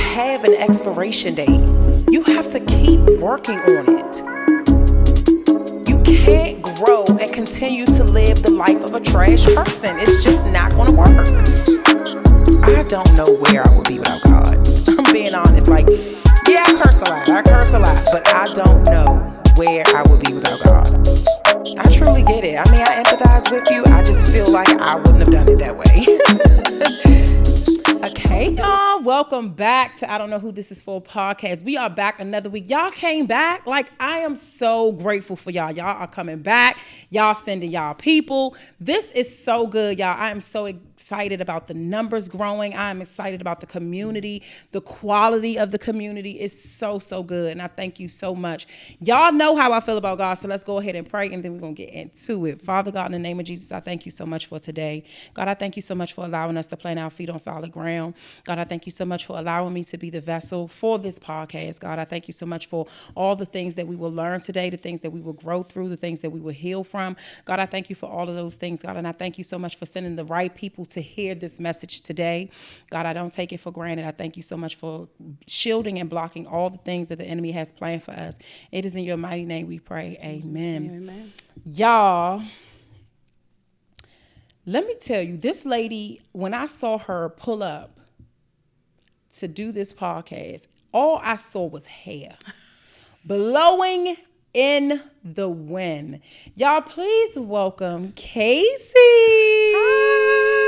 have an expiration date. You have to keep working on it. You can't grow and continue to live the life of a trash person. It's just not going to work. I don't know where I would be without God. I'm being honest. Like, yeah, I curse a lot, but I don't know where I would be without God. I truly get it. I mean, I empathize with you. I just feel like I wouldn't have done it that way. Okay, y'all, welcome back to I Don't Know Who This Is For podcast. We are back another week. Y'all came back. Like, I am so grateful for y'all. Y'all are coming back. Y'all sending y'all people. This is so good, y'all. I am so excited about the numbers growing. I am excited about the community. The quality of the community is so, so good. And I thank you so much. Y'all know how I feel about God, so let's go ahead and pray, and then we're going to get into it. Father God, in the name of Jesus, I thank you so much for today. God, I thank you so much for allowing us to plant our feet on solid ground. God, I thank you so much for allowing me to be the vessel for this podcast. God, I thank you so much for all the things that we will learn today, the things that we will grow through, the things that we will heal from. God, I thank you for all of those things, God, and I thank you so much for sending the right people to hear this message today. God, I don't take it for granted. I thank you so much for shielding and blocking all the things that the enemy has planned for us. It is in your mighty name we pray. Amen. Amen. Y'all, let me tell you, this lady, when I saw her pull up to do this podcast, all I saw was hair blowing in the wind. Y'all, please welcome Kacey. Hi.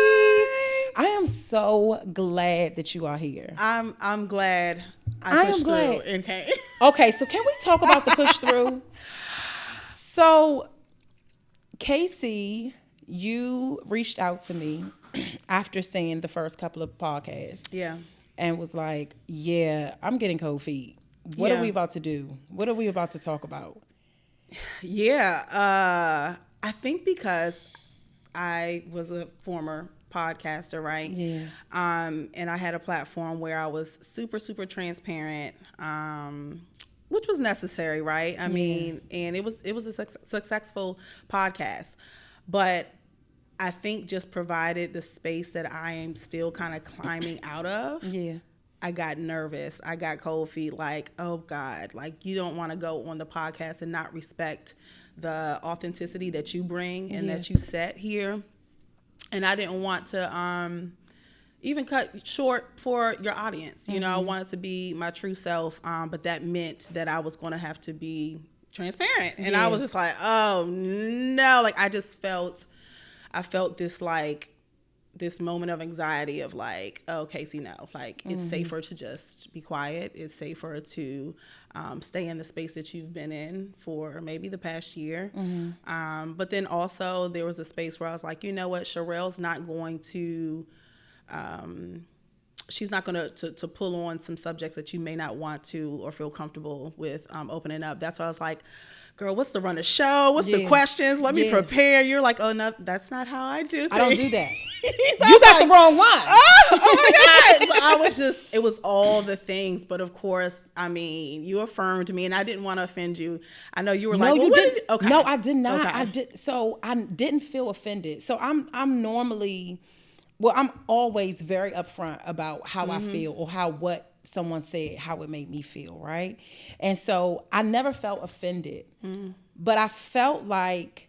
I am so glad that you are here. I'm glad I pushed am glad. through and came. Okay, so can we talk about the push through? So, Kacey, you reached out to me after seeing the first couple of podcasts. Yeah. And was like, yeah, I'm getting cold feet. What are we about to do? What are we about to talk about? Yeah. I think because I was a former podcaster, right? Yeah. And I had a platform where I was super, super transparent, which was necessary, right? I mean, and it was a successful podcast, but I think just provided the space that I am still kind of climbing out of. Yeah. I got nervous. I got cold feet. Like, oh God, like you don't want to go on the podcast and not respect the authenticity that you bring and that you set here. And I didn't want to even cut short for your audience. You know, I wanted to be my true self, but that meant that I was going to have to be transparent. And I was just like, oh no, like I felt this this moment of anxiety of like, oh, Kacey, no, like it's safer to just be quiet. It's safer to stay in the space that you've been in for maybe the past year. But then also there was a space where I was like, you know what, Sherelle's not going to, she's not going to pull on some subjects that you may not want to or feel comfortable with opening up. That's why I was like, girl, what's the run of show? What's the questions? Let me prepare. You're like, oh, no, that's not how I do things. I don't do that. So you got the wrong one. Oh my God. So I was it was all the things. But of course, I mean, you affirmed me and I didn't want to offend you. I know you were like, well, what did you? Okay. No, I did not. Okay. I didn't feel offended. So I'm normally, well, I'm always very upfront about how I feel or what someone said, how it made me feel, right? And so I never felt offended, but I felt like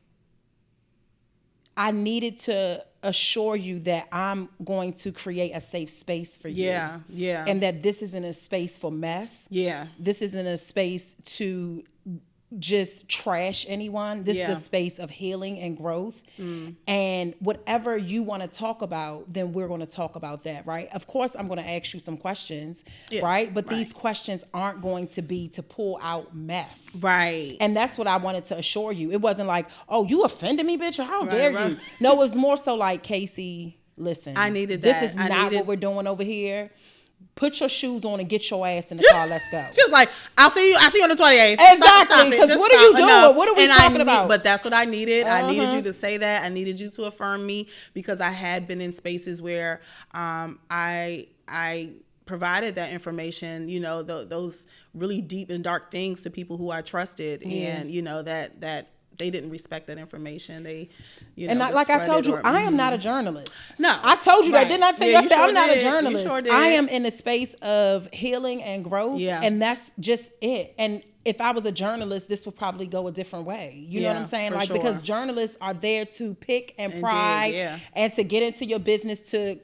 I needed to assure you that I'm going to create a safe space for you. Yeah. And that this isn't a space for mess. Yeah. This isn't a space to just trash anyone. This is a space of healing and growth. And whatever you want to talk about, then we're going to talk about that, right? Of course, I'm going to ask you some questions, right? But these questions aren't going to be to pull out mess. Right. And that's what I wanted to assure you. It wasn't like, oh, you offended me, bitch, or how dare you? No, it was more so like, Kacey, listen. I needed that. This is not what we're doing over here. Put your shoes on and get your ass in the car. Let's go. She was like, I'll see you on the 28th. Exactly. Because what are you doing? Enough. What are we talking about? But that's what I needed. I needed you to say that. I needed you to affirm me because I had been in spaces where I provided that information, you know, those really deep and dark things to people who I trusted. And, you know, that they didn't respect that information. They, and like I told you, I am not a journalist. No, I told you that, didn't I tell you? I said I'm not a You journalist. sure did. I am in the space of healing and growth, Yeah. and that's just it. And if I was a journalist, this would probably go a different way. You know what I'm saying? for Like, sure. because journalists are there to pick and pry and to get into your business to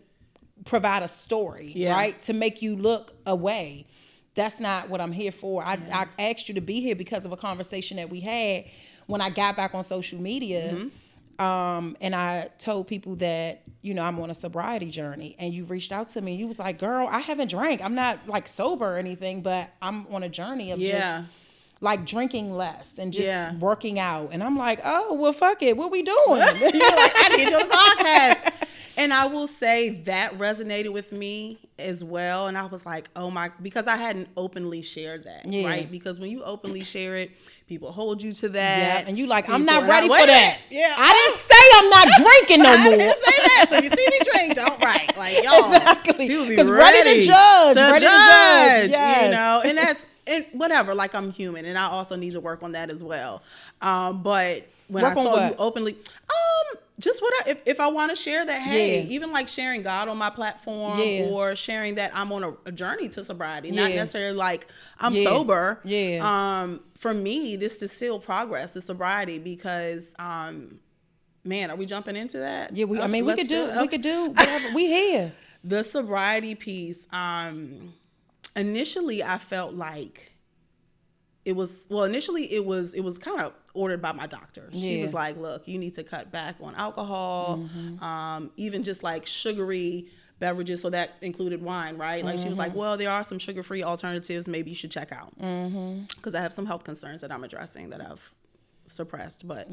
provide a story, right? To make you look away. That's not what I'm here for. I asked you to be here because of a conversation that we had when I got back on social media. And I told people that, you know, I'm on a sobriety journey, and you reached out to me. You was like, girl, I haven't drank. I'm not like sober or anything, but I'm on a journey of just like drinking less and just working out. And I'm like, oh, well, fuck it. What we doing? You're like, I need your podcast. And I will say that resonated with me as well. And I was like, oh my, because I hadn't openly shared that, right? Because when you openly share it, people hold you to that. Yeah, and you like, I'm not ready for that. Yeah. I didn't say I'm not drinking no more. I didn't say that. So if you see me drink, don't write. Like, y'all, exactly. people be ready to judge. Ready to judge. Yes. You know, and that's, and whatever, like I'm human, and I also need to work on that as well. But when I saw you openly, just what if I want to share that, hey, even like sharing God on my platform or sharing that I'm on a journey to sobriety, not necessarily like I'm sober. For me, this is still progress, the sobriety, because man, are we jumping into that? Yeah, I mean, we could do whatever. We here. The sobriety piece, initially I felt like it was kind of ordered by my doctor. She was like, look, you need to cut back on alcohol, even just like sugary beverages. So that included wine, right? Like she was like, well, there are some sugar-free alternatives maybe you should check out. Because I have some health concerns that I'm addressing that I've suppressed. But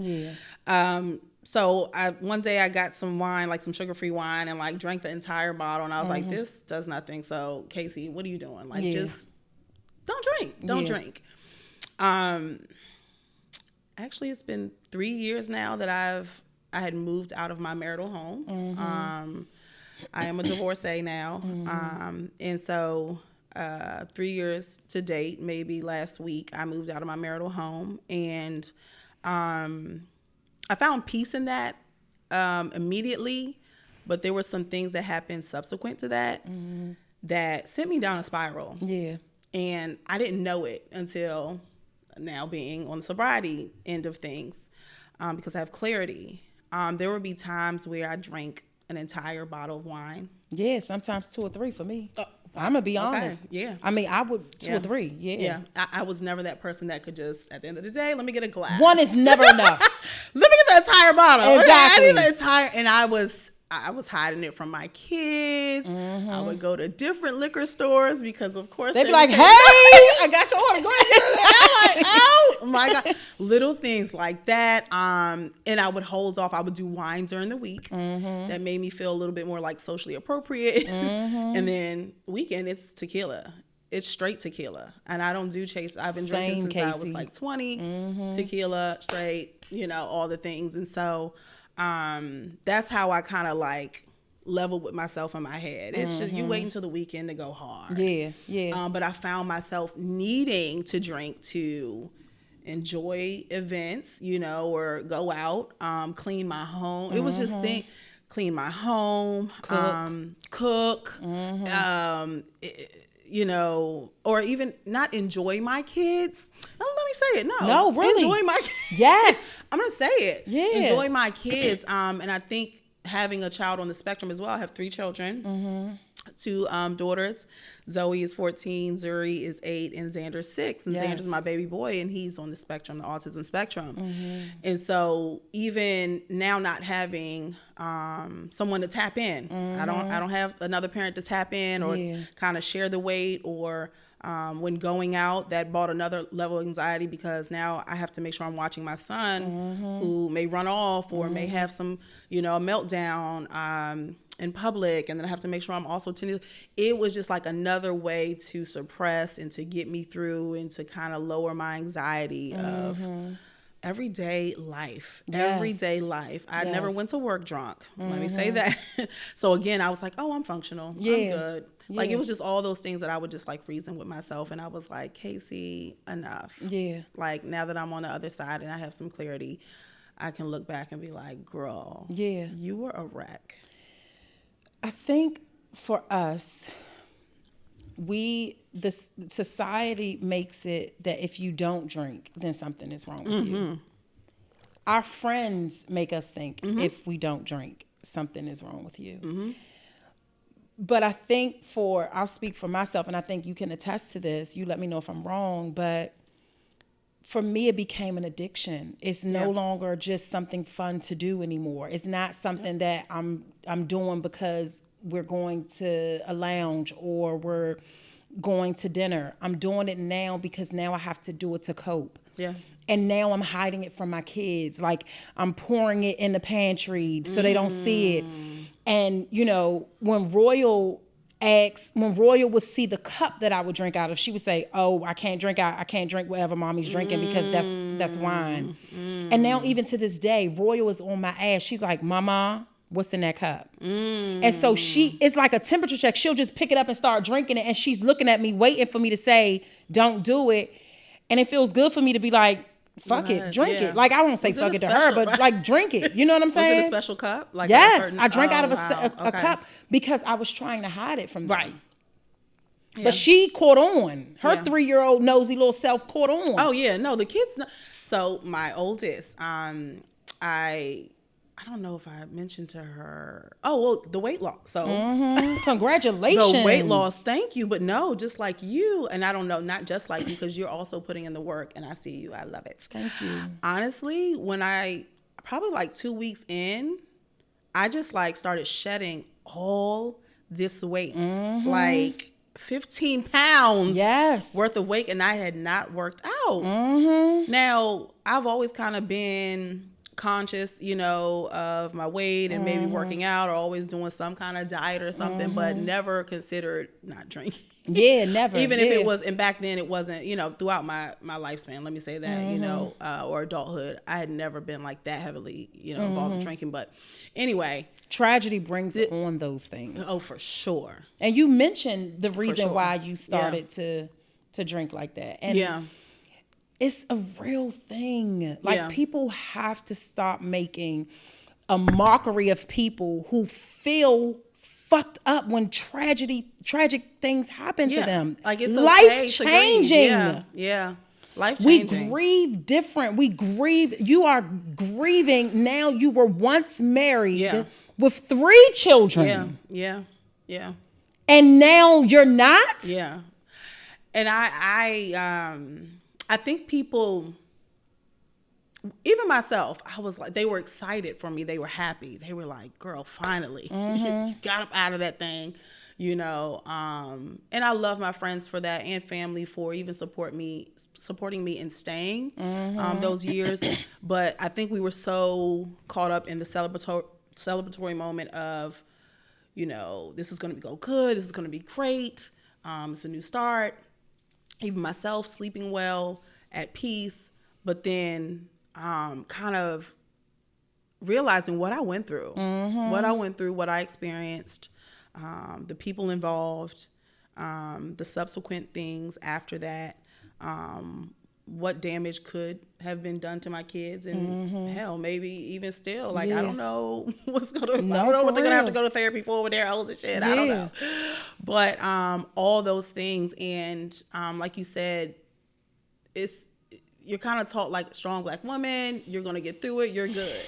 so one day I got some wine, like some sugar-free wine, and like drank the entire bottle. And I was like, this does nothing. So Kacey, what are you doing? Like just don't drink. Actually, it's been 3 years now that I had moved out of my marital home. I am a divorcee now. And so 3 years to date, maybe last week, I moved out of my marital home, and I found peace in that immediately, but there were some things that happened subsequent to that that sent me down a spiral. And I didn't know it until now, being on the sobriety end of things, because I have clarity. There would be times where I drank an entire bottle of wine. Yeah, sometimes 2 or 3 for me. I'm gonna be honest. Yeah. I mean, I would 2 or 3. Yeah. I was never that person that could just, at the end of the day, let me get a glass. One is never enough. Let me get the entire bottle. Exactly. I need the entire, and I was hiding it from my kids. I would go to different liquor stores because, of course, they'd be like, "Hey, I got your order. Go ahead, get it." I'm like, "Oh my god!" Little things like that. And I would hold off. I would do wine during the week. That made me feel a little bit more like socially appropriate. And then weekend, it's tequila. It's straight tequila, and I don't do chase. I've been drinking since I was like 20. Tequila, straight, all the things, and so. That's how I kind of like level with myself in my head. It's just you wait until the weekend to go hard. But I found myself needing to drink to enjoy events, or go out, clean my home. It was just clean my home, cook, or even not enjoy my kids. Oh, let me say it. No, really. Enjoy my kids. Yes. I'm going to say it. Yeah. Enjoy my kids. And I think having a child on the spectrum as well. I have 3 children, 2 daughters. Zoe is 14, Zuri is 8, and Xander's 6. And Xander's my baby boy, and he's on the spectrum, the autism spectrum. And so even now not having someone to tap in, I don't have another parent to tap in or kind of share the weight, or when going out, that brought another level of anxiety because now I have to make sure I'm watching my son who may run off or may have some, a meltdown in public, and then I have to make sure I'm also tending. It was just like another way to suppress and to get me through and to kind of lower my anxiety of everyday life. Yes. Everyday life. I Yes. never went to work drunk. Let me say that. So again, I was like, oh, I'm functional. Yeah. I'm good. Like, Yeah. it was just all those things that I would just like reason with myself. And I was like, Kacey, enough. Yeah. Like, now that I'm on the other side and I have some clarity, I can look back and be like, girl, Yeah. you were a wreck. I think for us, the society makes it that if you don't drink, then something is wrong with you. Our friends make us think if we don't drink, something is wrong with you. But I think I'll speak for myself, and I think you can attest to this. You let me know if I'm wrong, but for me, it became an addiction. It's no longer just something fun to do anymore. It's not something that I'm doing because we're going to a lounge or we're going to dinner. I'm doing it now because now I have to do it to cope. Yeah. And now I'm hiding it from my kids. Like, I'm pouring it in the pantry so they don't see it. And, you know, when Royal would see the cup that I would drink out of, she would say, oh, I can't drink whatever mommy's drinking because that's wine. And now, even to this day, Royal is on my ass. She's like, Mama, what's in that cup? And so it's like a temperature check. She'll just pick it up and start drinking it. And she's looking at me, waiting for me to say, don't do it. And it feels good for me to be like, fuck it, drink it. Like, I won't say fuck it to her, but like, drink it. You know what I'm saying? Was it a special cup? Like, yes, I drank out of a cup because I was trying to hide it from them. Right. Yeah. But she caught on. Her 3-year-old nosy little self caught on. Oh yeah, no, the kids. So my oldest, I don't know if I mentioned to her. Oh, well, the weight loss. So Congratulations. The weight loss. Thank you. But no, just like you. And I don't know, not just like you, because you're also putting in the work and I see you. I love it. Thank you. Honestly, when probably like 2 weeks in, I just like started shedding all this weight. Like 15 pounds worth of weight. And I had not worked out. Now, I've always kind of been conscious, you know, of my weight and maybe working out or always doing some kind of diet or something, but never considered not drinking. Yeah, never. Even if it was, and back then it wasn't, you know, throughout my lifespan, let me say that, you know, or adulthood, I had never been like that heavily, you know, involved with drinking. But anyway. Tragedy brings on those things. Oh, for sure. And you mentioned the reason why you started to drink like that. And it's a real thing. Like, people have to stop making a mockery of people who feel fucked up when tragic things happen to them. Like, it's life changing. Yeah. Life changing. We grieve different. We grieve. You are grieving now. You were once married with 3 children. Yeah. And now you're not? Yeah. And I think people, even myself, I was like, they were excited for me. They were happy. They were like, girl, finally, you got up out of that thing, you know. And I love my friends for that, and family for even supporting me in staying those years. But I think we were so caught up in the celebratory moment of, you know, this is going to go good. This is going to be great. It's a new start. Even myself sleeping well, at peace, but then kind of realizing what I went through, what I experienced, the people involved, the subsequent things after that, what damage could have been done to my kids, and hell, maybe even still, like, I don't know what's I don't know what they're gonna have to go to therapy for when they're old and shit. I don't know. But all those things, and like you said, you're kind of taught like strong Black woman, you're gonna get through it, you're good.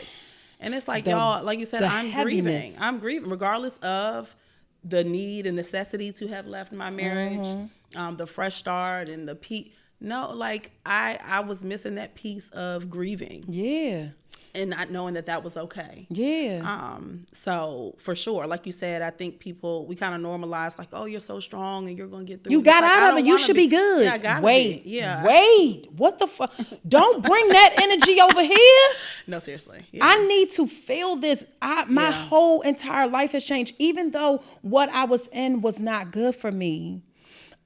And it's like, y'all, like you said, I'm grieving regardless of the need and necessity to have left my marriage, the fresh start and the no, like I was missing that piece of grieving. Yeah. And not knowing that was okay. Yeah. So for sure, like you said, I think we kind of normalize, like, oh, you're so strong and you're going to get through it. You got out of it. You should be good. Yeah, I got Wait. What the fuck? Don't bring that energy over here. No, seriously. Yeah. I need to feel this. My whole entire life has changed. Even though what I was in was not good for me,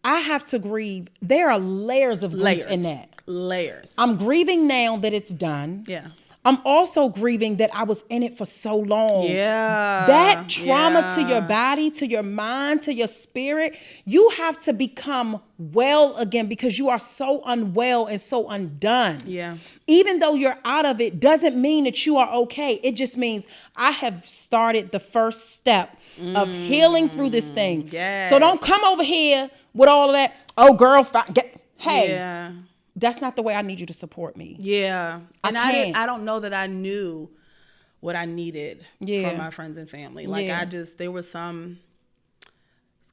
I have to grieve. There are layers of grief in that. layers. I'm grieving now that it's done. Yeah. I'm also grieving that I was in it for so long. Yeah. That trauma to your body, to your mind, to your spirit, you have to become well again because you are so unwell and so undone. Yeah. Even though you're out of it doesn't mean that you are okay. It just means I have started the first step of healing through this thing. Yes. So don't come over here with all of that. Oh, girl, hey. Yeah. That's not the way I need you to support me. Yeah. And I don't know that I knew what I needed from my friends and family. Like there was some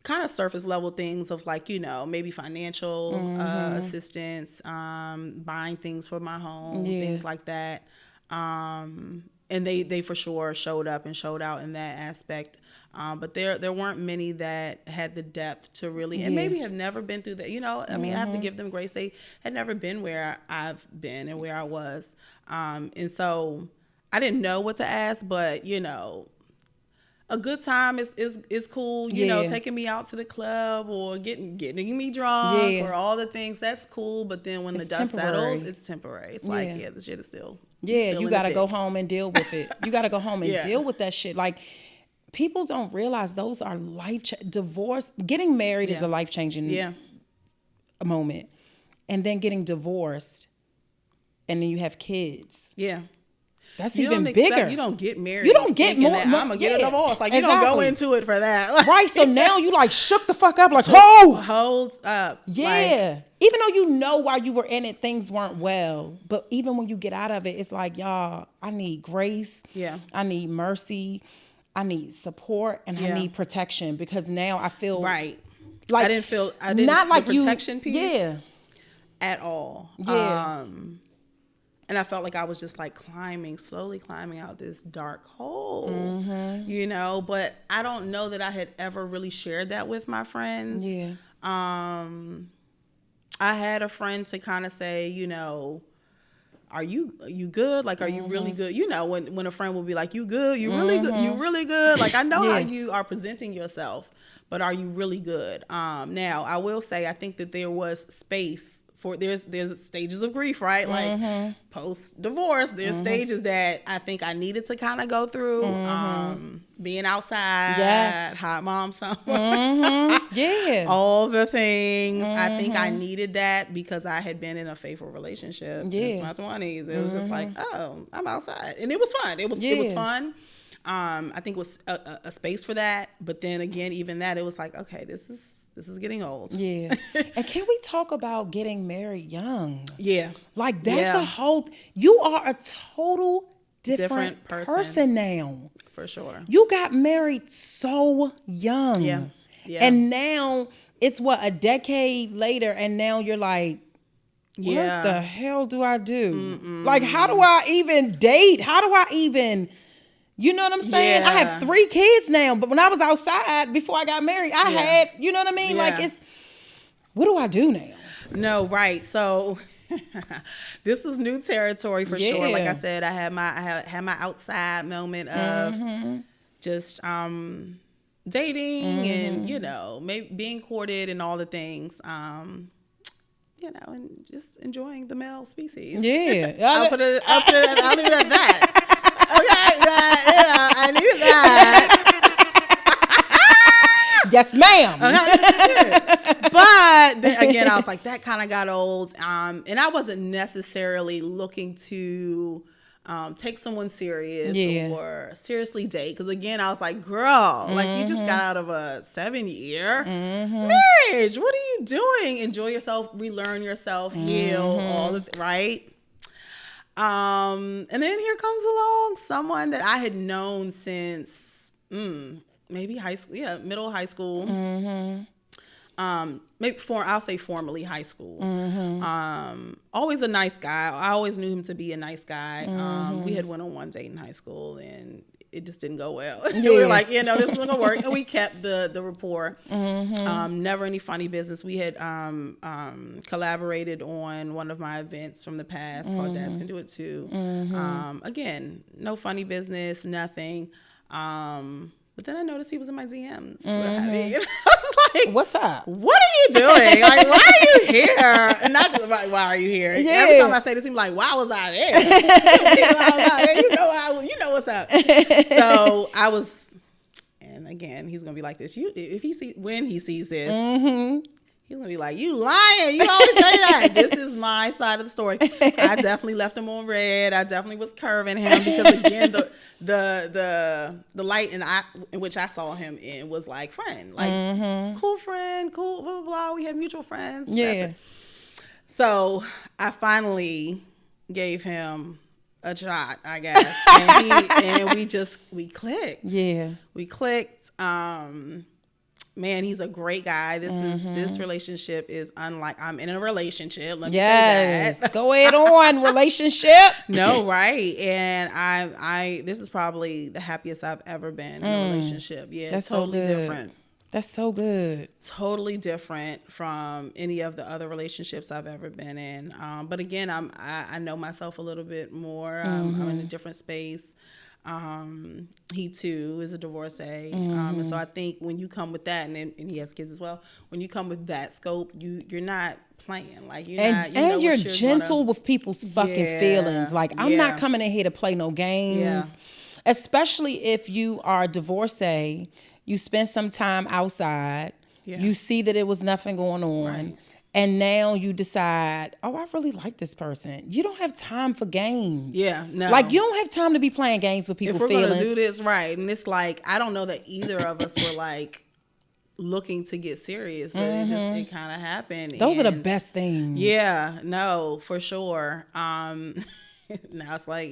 kind of surface level things of like, maybe financial assistance, buying things for my home, things like that. And they for sure showed up and showed out in that aspect. But there weren't many that had the depth to really, and maybe have never been through that. I mean, I have to give them grace. They had never been where I've been and where I was. And so I didn't know what to ask, but, a good time is cool. Taking me out to the club or getting me drunk or all the things, that's cool. But then when the dust settles, it's temporary. It's like, the shit is still. You got to go home and deal with it. You got to go home and deal with that shit. Like, people don't realize those are divorce. Getting married is a life-changing moment. And then getting divorced and then you have kids. Yeah. That's even bigger. You don't get married. You don't get more. I'm going to get a divorce. Like, you don't go into it for that. Right. So now you like shook the fuck up. Like, hold up. Yeah. Like, even though while you were in it, things weren't well. But even when you get out of it, it's like, y'all, I need grace. Yeah. I need mercy. I need support and I need protection because now I feel like I didn't not like the protection piece at all. And I felt like I was just like slowly climbing out this dark hole, but I don't know that I had ever really shared that with my friends. Yeah. I had a friend to kind of say, are you good? Like, are you really good? When a friend will be like, you good? You really good? You really good? Like, I know how you are presenting yourself, but are you really good? Now, I will say, I think that there was space for, there's stages of grief, right? Like, post-divorce, there's stages that I think I needed to kind of go through. Being outside, hot mom summer. All the things. I think I needed that because I had been in a faithful relationship since my 20s. It was just like, oh, I'm outside. And it was fun. It was fun. I think it was a space for that. But then again, even that, it was like, okay, this is getting old. Yeah. And can we talk about getting married young? Yeah. Like, that's a whole, you are a total different person now. For sure. You got married so young. Yeah. And now it's a decade later, and now you're like, what the hell do I do? Like, how do I even date? How do I even, you know what I'm saying? I have 3 kids now, but when I was outside before I got married, I had, you know what I mean? Like, what do I do now? No, right. So this is new territory for sure. Like I said, I had my outside moment of just dating and maybe being courted and all the things. And just enjoying the male species. Yeah, I'll leave it at that. Okay, I need that. Yes, ma'am. But then again, I was like, that kind of got old. And I wasn't necessarily looking to take someone serious or seriously date. Because again, I was like, girl, like, you just got out of a 7-year marriage. What are you doing? Enjoy yourself, relearn yourself, heal, all the right? And then here comes along someone that I had known since maybe high school, middle high school. Maybe I'll say formally high school. Always a nice guy. I always knew him to be a nice guy. We had went on one date in high school and it just didn't go well. We were like, this isn't gonna work. And we kept the rapport. Never any funny business. We had collaborated on one of my events from the past called Dads Can Do It Too. Again, no funny business, nothing. But then I noticed noticed he was in my DMs. What have you. And I was like, what's up? What are you doing? Like, why are you here? And not just like, why are you here? Yeah. Every time I say this, he's like, why was I there? You know what's up. So I was, and again, he's gonna be like this. When he sees this, he's gonna be like, you lying. You always say that. This is my side of the story. I definitely left him on red. I definitely was curving him because again, the light in which I saw him in was like friend, like cool friend, cool blah blah blah. We have mutual friends. Yeah. So I finally gave him a shot, I guess, and we clicked. Yeah, we clicked. Man, he's a great guy. This relationship is unlike. I'm in a relationship. Let me say that. Go ahead on relationship. No, right. And I this is probably the happiest I've ever been in a relationship. Yeah, that's totally so good. different. That's so good. Totally different from any of the other relationships I've ever been in. But again, I know myself a little bit more. I'm in a different space. He too is a divorcee. And so I think when you come with that, and he has kids as well, when you come with that scope, you're not playing. Like you're gentle with people's fucking feelings. Like I'm not coming in here to play no games. Especially if you are a divorcee, you spend some time outside, you see that it was nothing going on. Right. And now you decide, oh, I really like this person. You don't have time for games. Yeah, no. Like, you don't have time to be playing games with people's feelings. If we're going to do this right, and it's like, I don't know that either of us were like looking to get serious, but it kind of happened. Those are the best things. Yeah, no, for sure. Now it's like,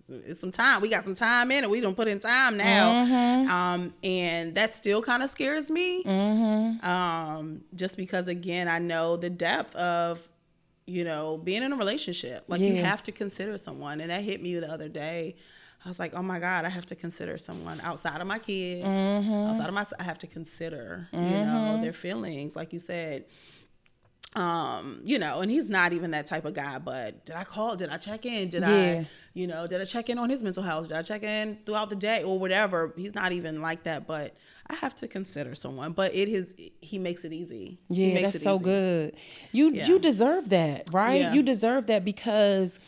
it's some time. We got some time in it. We don't put in time now. And that still kind of scares me. Just because, again, I know the depth of, being in a relationship. Like, you have to consider someone. And that hit me the other day. I was like, oh my God, I have to consider someone outside of my kids, outside of I have to consider, their feelings. Like you said, and he's not even that type of guy, but did I call? Did I check in? Did I check in on his mental health? Did I check in throughout the day or whatever? He's not even like that, but I have to consider someone, but he makes it easy. Yeah, that's so good. You deserve that, right? Yeah. You deserve that because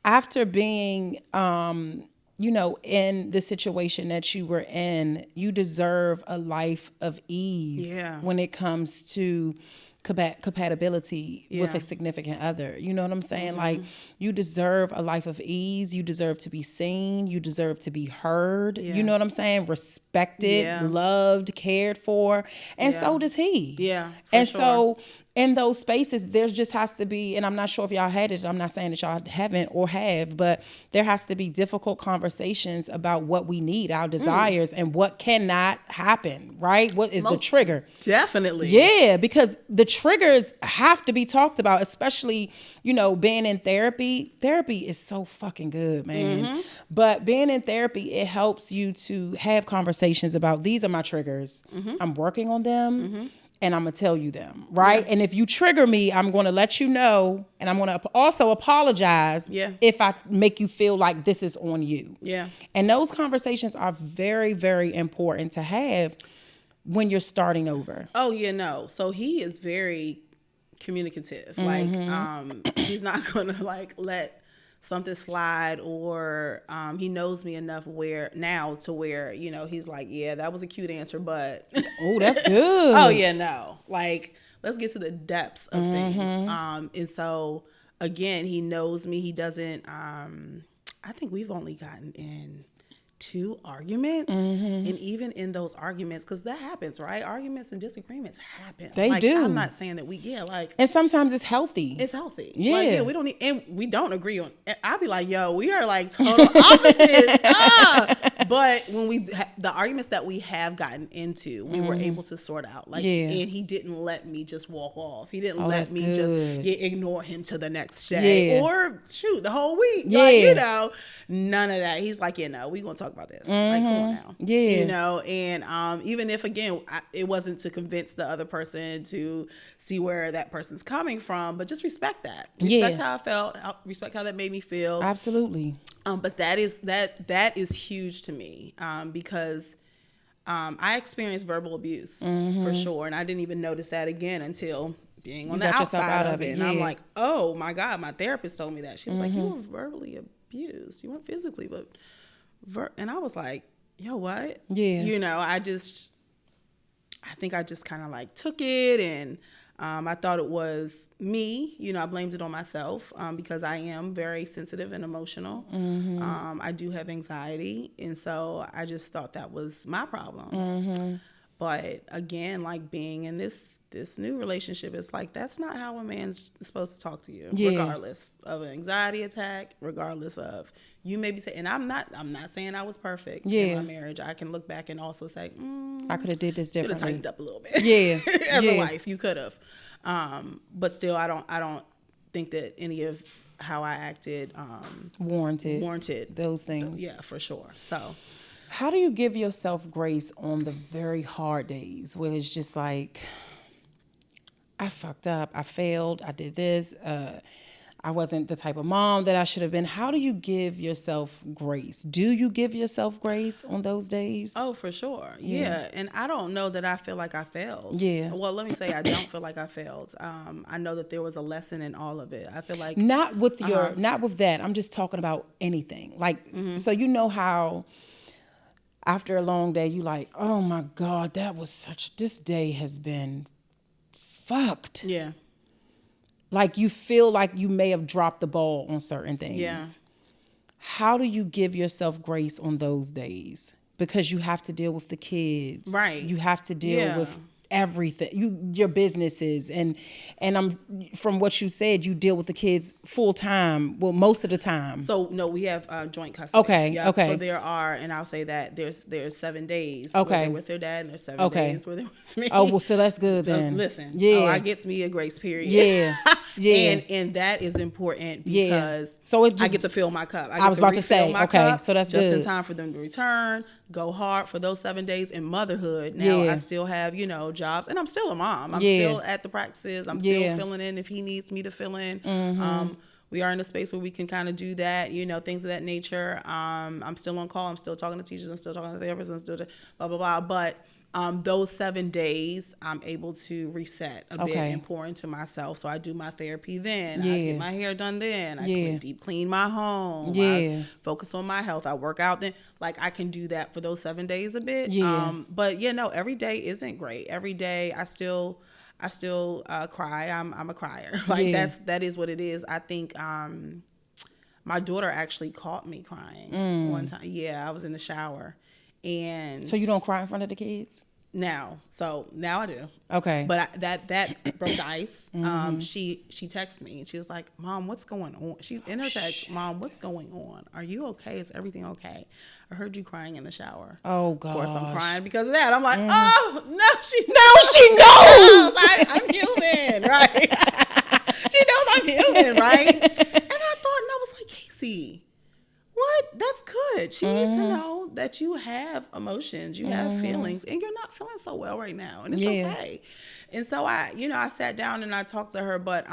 after being, in the situation that you were in, you deserve a life of ease when it comes to compatibility with a significant other. You know what I'm saying? Like, you deserve a life of ease. You deserve to be seen. You deserve to be heard. You know what I'm saying? Respected, loved, cared for. And so does he. Yeah. And so in those spaces, there just has to be, and I'm not sure if y'all had it, I'm not saying that y'all haven't or have, but there has to be difficult conversations about what we need, our desires, and what cannot happen, right? What is the trigger? Definitely. Yeah, because the triggers have to be talked about, especially, being in therapy. Therapy is so fucking good, man. But being in therapy, it helps you to have conversations about, these are my triggers. I'm working on them. And I'm going to tell you them, right? Yeah. And if you trigger me, I'm going to let you know. And I'm going to also apologize if I make you feel like this is on you. Yeah. And those conversations are very, very important to have when you're starting over. Oh, yeah, no. So he is very communicative. Like, he's not going to, let something slide, or he knows me enough where he's like, yeah, that was a cute answer, but oh, that's good. Oh yeah, no, like, let's get to the depths of things. And so again, he knows me. He doesn't. I think we've only gotten in 2 arguments, and even in those arguments, because that happens, right? Arguments and disagreements happen. They do. I'm not saying that and sometimes it's healthy. It's healthy. Yeah. We don't need, and we don't agree on. I'll be like, yo, we are like total opposites. But when the arguments that we have gotten into, we were able to sort out. And he didn't let me just walk off. He didn't let me just ignore him to the next day or shoot the whole week. Yeah. None of that. He's like, we're going to talk about this. Like, come on now. Yeah. And even if, again, it wasn't to convince the other person to see where that person's coming from, but just respect that. Respect how I felt. Respect how that made me feel. Absolutely. But that is huge to me, because I experienced verbal abuse for sure. And I didn't even notice that again until being on the got yourself outside out of it. And yeah. I'm like, oh my God, my therapist told me that. She was like, you were verbally abused. You weren't physically, but and I was like, yo, what? Yeah. You know, I think I just kind of like took it, and I thought it was me. You know, I blamed it on myself because I am very sensitive and emotional. I do have anxiety, and so I just thought that was my problem. But again, like being in this new relationship, it's like that's not how a man's supposed to talk to you, regardless of an anxiety attack, regardless of you may be saying. And I'm not saying I was perfect in my marriage. I can look back and also say, I could have did this differently. Could have tightened up a little bit. Yeah, as a wife, you could have. But still, I don't think that any of how I acted warranted those things. Yeah, for sure. So, how do you give yourself grace on the very hard days where it's just like, I fucked up, I failed, I did this, I wasn't the type of mom that I should have been? How do you give yourself grace? Do you give yourself grace on those days? Oh, for sure. Yeah. And I don't know that I feel like I failed. Yeah. Well, let me say I don't feel like I failed. I know that there was a lesson in all of it. I feel like not with that. I'm just talking about anything. Like, so you know how after a long day, you like, oh my God, this day has been fucked. Yeah. Like you feel like you may have dropped the ball on certain things. Yeah. How do you give yourself grace on those days? Because you have to deal with the kids. Right. You have to deal with everything, your businesses, and I'm from what you said, you deal with the kids full time, well, most of the time. So no, we have joint custody. Okay. So there are, and I'll say that there's 7 days where they're with their dad, and there's 7 days where they're with me. Oh well, so that's good then. Listen, I gets me a grace period. Yeah. and that is important because so I get to fill my cup. I was about to say, so that's just good. in time for them to return, go hard for those 7 days in motherhood. Now I still have, jobs, and I'm still a mom. I'm still at the practices. I'm still filling in if he needs me to fill in. We are in a space where we can kind of do that, things of that nature. I'm still on call. I'm still talking to teachers. I'm still talking to therapists. I'm still blah, blah, blah. But those 7 days, I'm able to reset a bit and pour into myself. So I do my therapy then. I get my hair done then. I deep clean my home. I focus on my health. I work out then. Like I can do that for those 7 days a bit. But every day isn't great. Every day I still cry. I'm a crier. Like that is what it is. I think my daughter actually caught me crying one time. Yeah, I was in the shower. And so you don't cry in front of the kids? Now I do. Okay. But that broke the ice. She texted me and she was like, "Mom, what's going on?" She's in her text, "Mom, what's going on? Are you okay? Is everything okay? I heard you crying in the shower." Oh God. Of course, I'm crying because of that. I'm like, "Oh no, she knows. I'm human, right? She knows I'm human, right?" And I thought, and I was like, Kacey, what? That's good. She needs to know that you have emotions, you have feelings, and you're not feeling so well right now, and it's okay. And so I sat down and I talked to her, but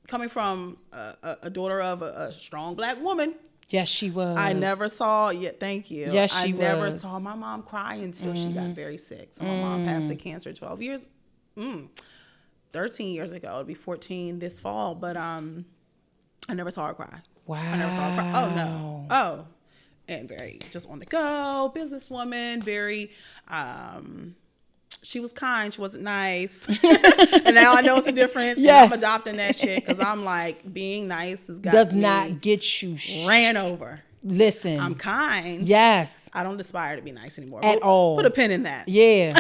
coming from a daughter of a strong Black woman. Yes, she was. I never saw. Thank you. Yes, she was. I never saw my mom cry until she got very sick. So my mom passed of cancer 13 years ago. It'll be 14 this fall, but I never saw her cry. Wow. I never saw her cry. Oh no. Oh, and very just on the go, businesswoman. Very. She was kind. She wasn't nice. And now I know it's a difference. Yes. And I'm adopting that shit because I'm like, being nice does not get you ran over. Listen, I'm kind. Yes. I don't aspire to be nice anymore. At all. Put a pin in that. Yeah.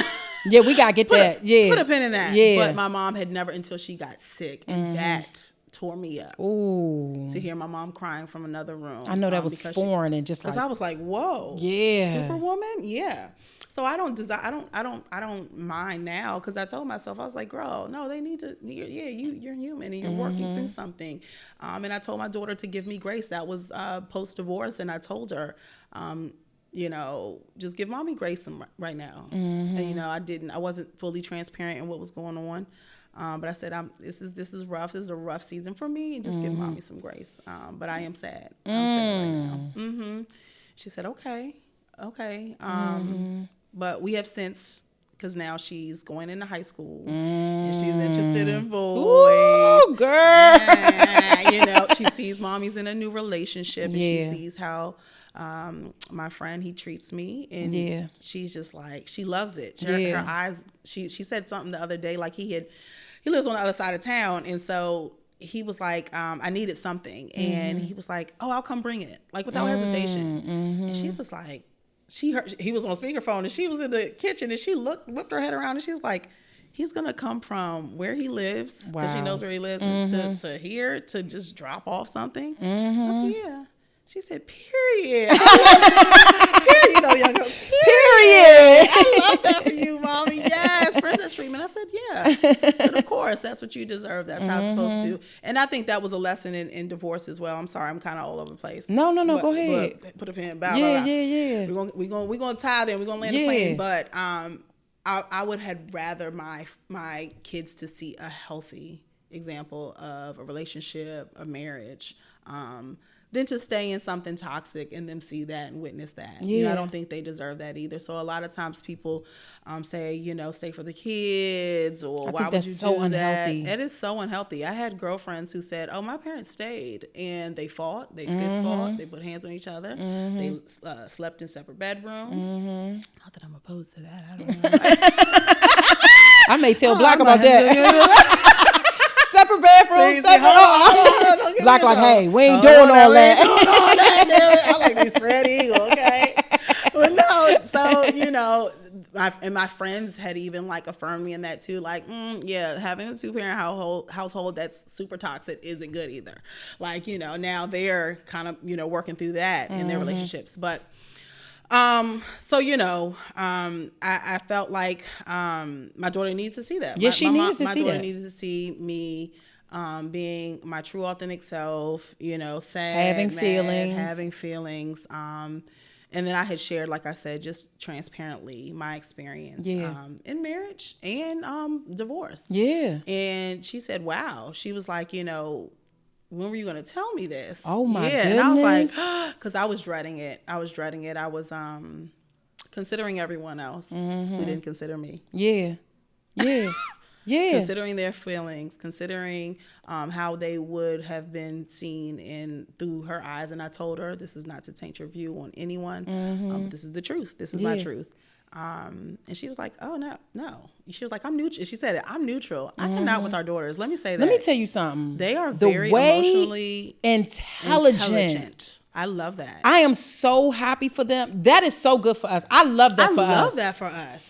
Yeah, we gotta get that. Put a pin in that. Yeah. But my mom had never until she got sick, and that tore me up. Ooh. To hear my mom crying from another room. I know that was foreign and just like, because I was like, whoa. Yeah. Superwoman? Yeah. So I don't mind now, because I told myself, I was like, girl, no, they need to. You're human and you're working through something. And I told my daughter to give me grace. That was post divorce, and I told her, just give mommy grace right now. And I wasn't fully transparent in what was going on. But I said, this is rough. This is a rough season for me, and just give mommy some grace. But I am sad. I'm sad right now. She said, okay. but we have since, because now she's going into high school and she's interested in boys. Ooh, girl. And, she sees mommy's in a new relationship, and she sees how my friend, he treats me, and she's just like, she loves it. Her eyes, she said something the other day, like he lives on the other side of town, and so he was like, I needed something, and he was like, oh, I'll come bring it, like without hesitation. And she was like, he was on speakerphone, and she was in the kitchen, and she whipped her head around, and she was like, he's gonna come from where he lives, because she knows where he lives, to here to just drop off something. I was like, yeah. She said, period. Period, young girls. Period. I love that for you, mommy. Yes, princess treatment. I said, yeah. But of course, that's what you deserve. That's how it's supposed to. And I think that was a lesson in divorce as well. I'm sorry, I'm kind of all over the place. No, go ahead. Put a pin. Yeah. We're gonna tie it in. We're gonna land the plane. But I would have rather my kids to see a healthy example of a relationship, a marriage, than to stay in something toxic and them see that and witness that. I don't think they deserve that either. So a lot of times people say, stay for the kids, or why would you do so unhealthy. That? It is so unhealthy. I had girlfriends who said, oh, my parents stayed, and they fought, they fist fought, they put hands on each other, they slept in separate bedrooms. Not that I'm opposed to that. I don't know. I may tell Black about that. Separate bathrooms, separate. Black, like, hey, we ain't doing all that. I like these spread eagle, okay? But no, so, my friends had even like affirmed me in that too. Like, having a 2-parent household that's super toxic isn't good either. Like, now they're kind of, working through that in their relationships. But I felt like my daughter needs to see that. She needs to see that. My daughter needed to see me being my true authentic self, sad, having feelings. And then I had shared, like I said, just transparently my experience in marriage and divorce. Yeah. And she said, wow. She was like, when were you going to tell me this? Oh my goodness. And I was like, because I was dreading it. I was considering everyone else who didn't consider me. Yeah. Considering their feelings, considering how they would have been seen through her eyes. And I told her, this is not to taint your view on anyone. But this is the truth. This is my truth. And she was like, oh, no. She was like, I'm neutral. She said it, I'm neutral. I cannot with our daughters. Let me say that. Let me tell you something. They are very emotionally intelligent. I love that. I am so happy for them. That is so good for us. I love that for us.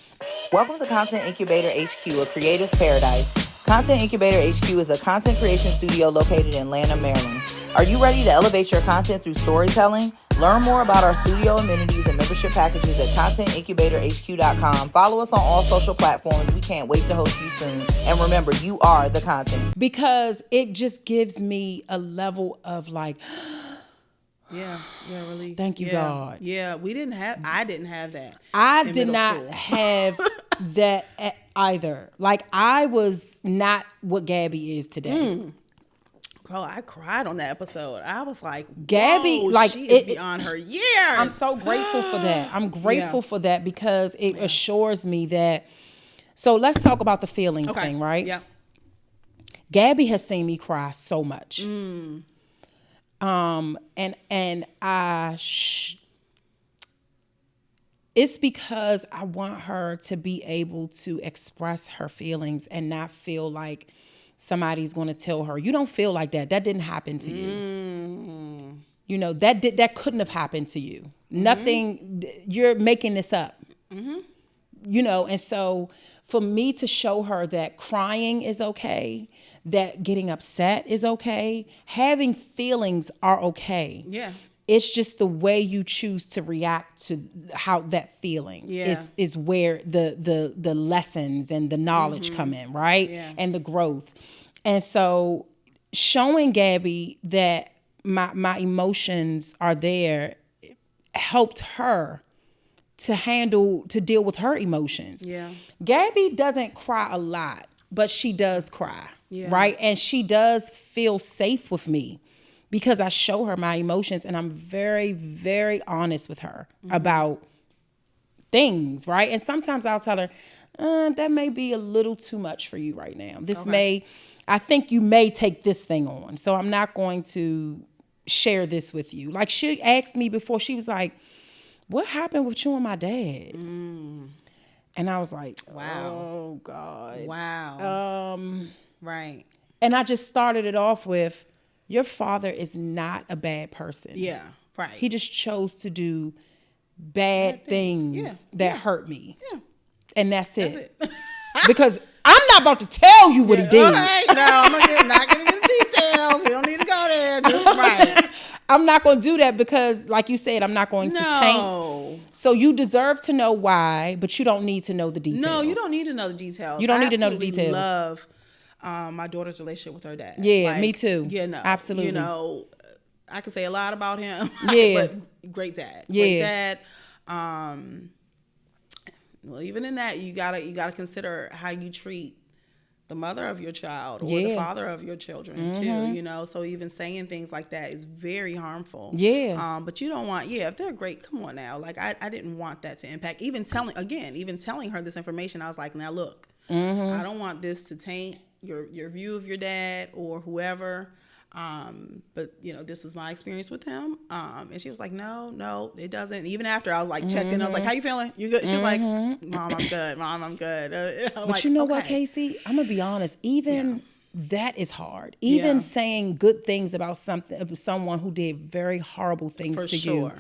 Welcome to Content Incubator HQ, a creative's paradise. Content Incubator HQ is a content creation studio located in Lanham, Maryland. Are you ready to elevate your content through storytelling? Learn more about our studio amenities and membership packages at contentincubatorhq.com. Follow us on all social platforms. We can't wait to host you soon. And remember, you are the content. Because it just gives me a level of like, really. Thank you, God. Yeah, I didn't have that. I did not have that either. Like, I was not what Gabby is today. Bro, I cried on that episode. I was like, Gabby, like, she is beyond her years. I'm so grateful for that. I'm grateful for that because it assures me that. So let's talk about the feelings thing, right? Yeah. Gabby has seen me cry so much. And it's because I want her to be able to express her feelings and not feel like somebody's going to tell her, you don't feel like that. That didn't happen to you. That couldn't have happened to you. Nothing, you're making this up. And so for me to show her that crying is okay, that getting upset is okay, having feelings are okay. Yeah. It's just the way you choose to react to how that feeling is where the lessons and the knowledge come in, right? Yeah. And the growth. And so showing Gabby that my emotions are there helped her to deal with her emotions. Yeah. Gabby doesn't cry a lot, but she does cry. Yeah. Right. And she does feel safe with me because I show her my emotions and I'm very, very honest with her about things, right? And sometimes I'll tell her, that may be a little too much for you right now. I think you may take this thing on. So I'm not going to share this with you. Like she asked me before, she was like, what happened with you and my dad? And I was like, wow. Oh God. Wow. Right. And I just started it off with, your father is not a bad person. Yeah. Right. He just chose to do bad things that hurt me. Yeah. And that's it. Because I'm not about to tell you what he did. Okay. No, I'm not going to get the details. We don't need to go there. Just right. I'm not going to do that because, like you said, I'm not going to taint. So you deserve to know why, but you don't need to know the details. No, you don't need to know the details. You don't need to know the details. I love my daughter's relationship with her dad. Yeah, like, me too. Yeah, no, absolutely. You know, I could say a lot about him. Yeah, but great dad. Yeah, great dad. Well, even in that, you gotta consider how you treat the mother of your child or the father of your children too. You know, so even saying things like that is very harmful. Yeah. But you don't want. Yeah, if they're great, come on now. Like I didn't want that to impact. Even telling her this information, I was like, now look, I don't want this to taint your view of your dad or whoever. But you know, this was my experience with him. And she was like, no, it doesn't. Even after I was like checked in, I was like, how you feeling? You good? She was like, Mom, I'm good. Mom, I'm good. But like, you know what, Kacey? I'm gonna be honest. Even that is hard. Even saying good things about someone who did very horrible things to you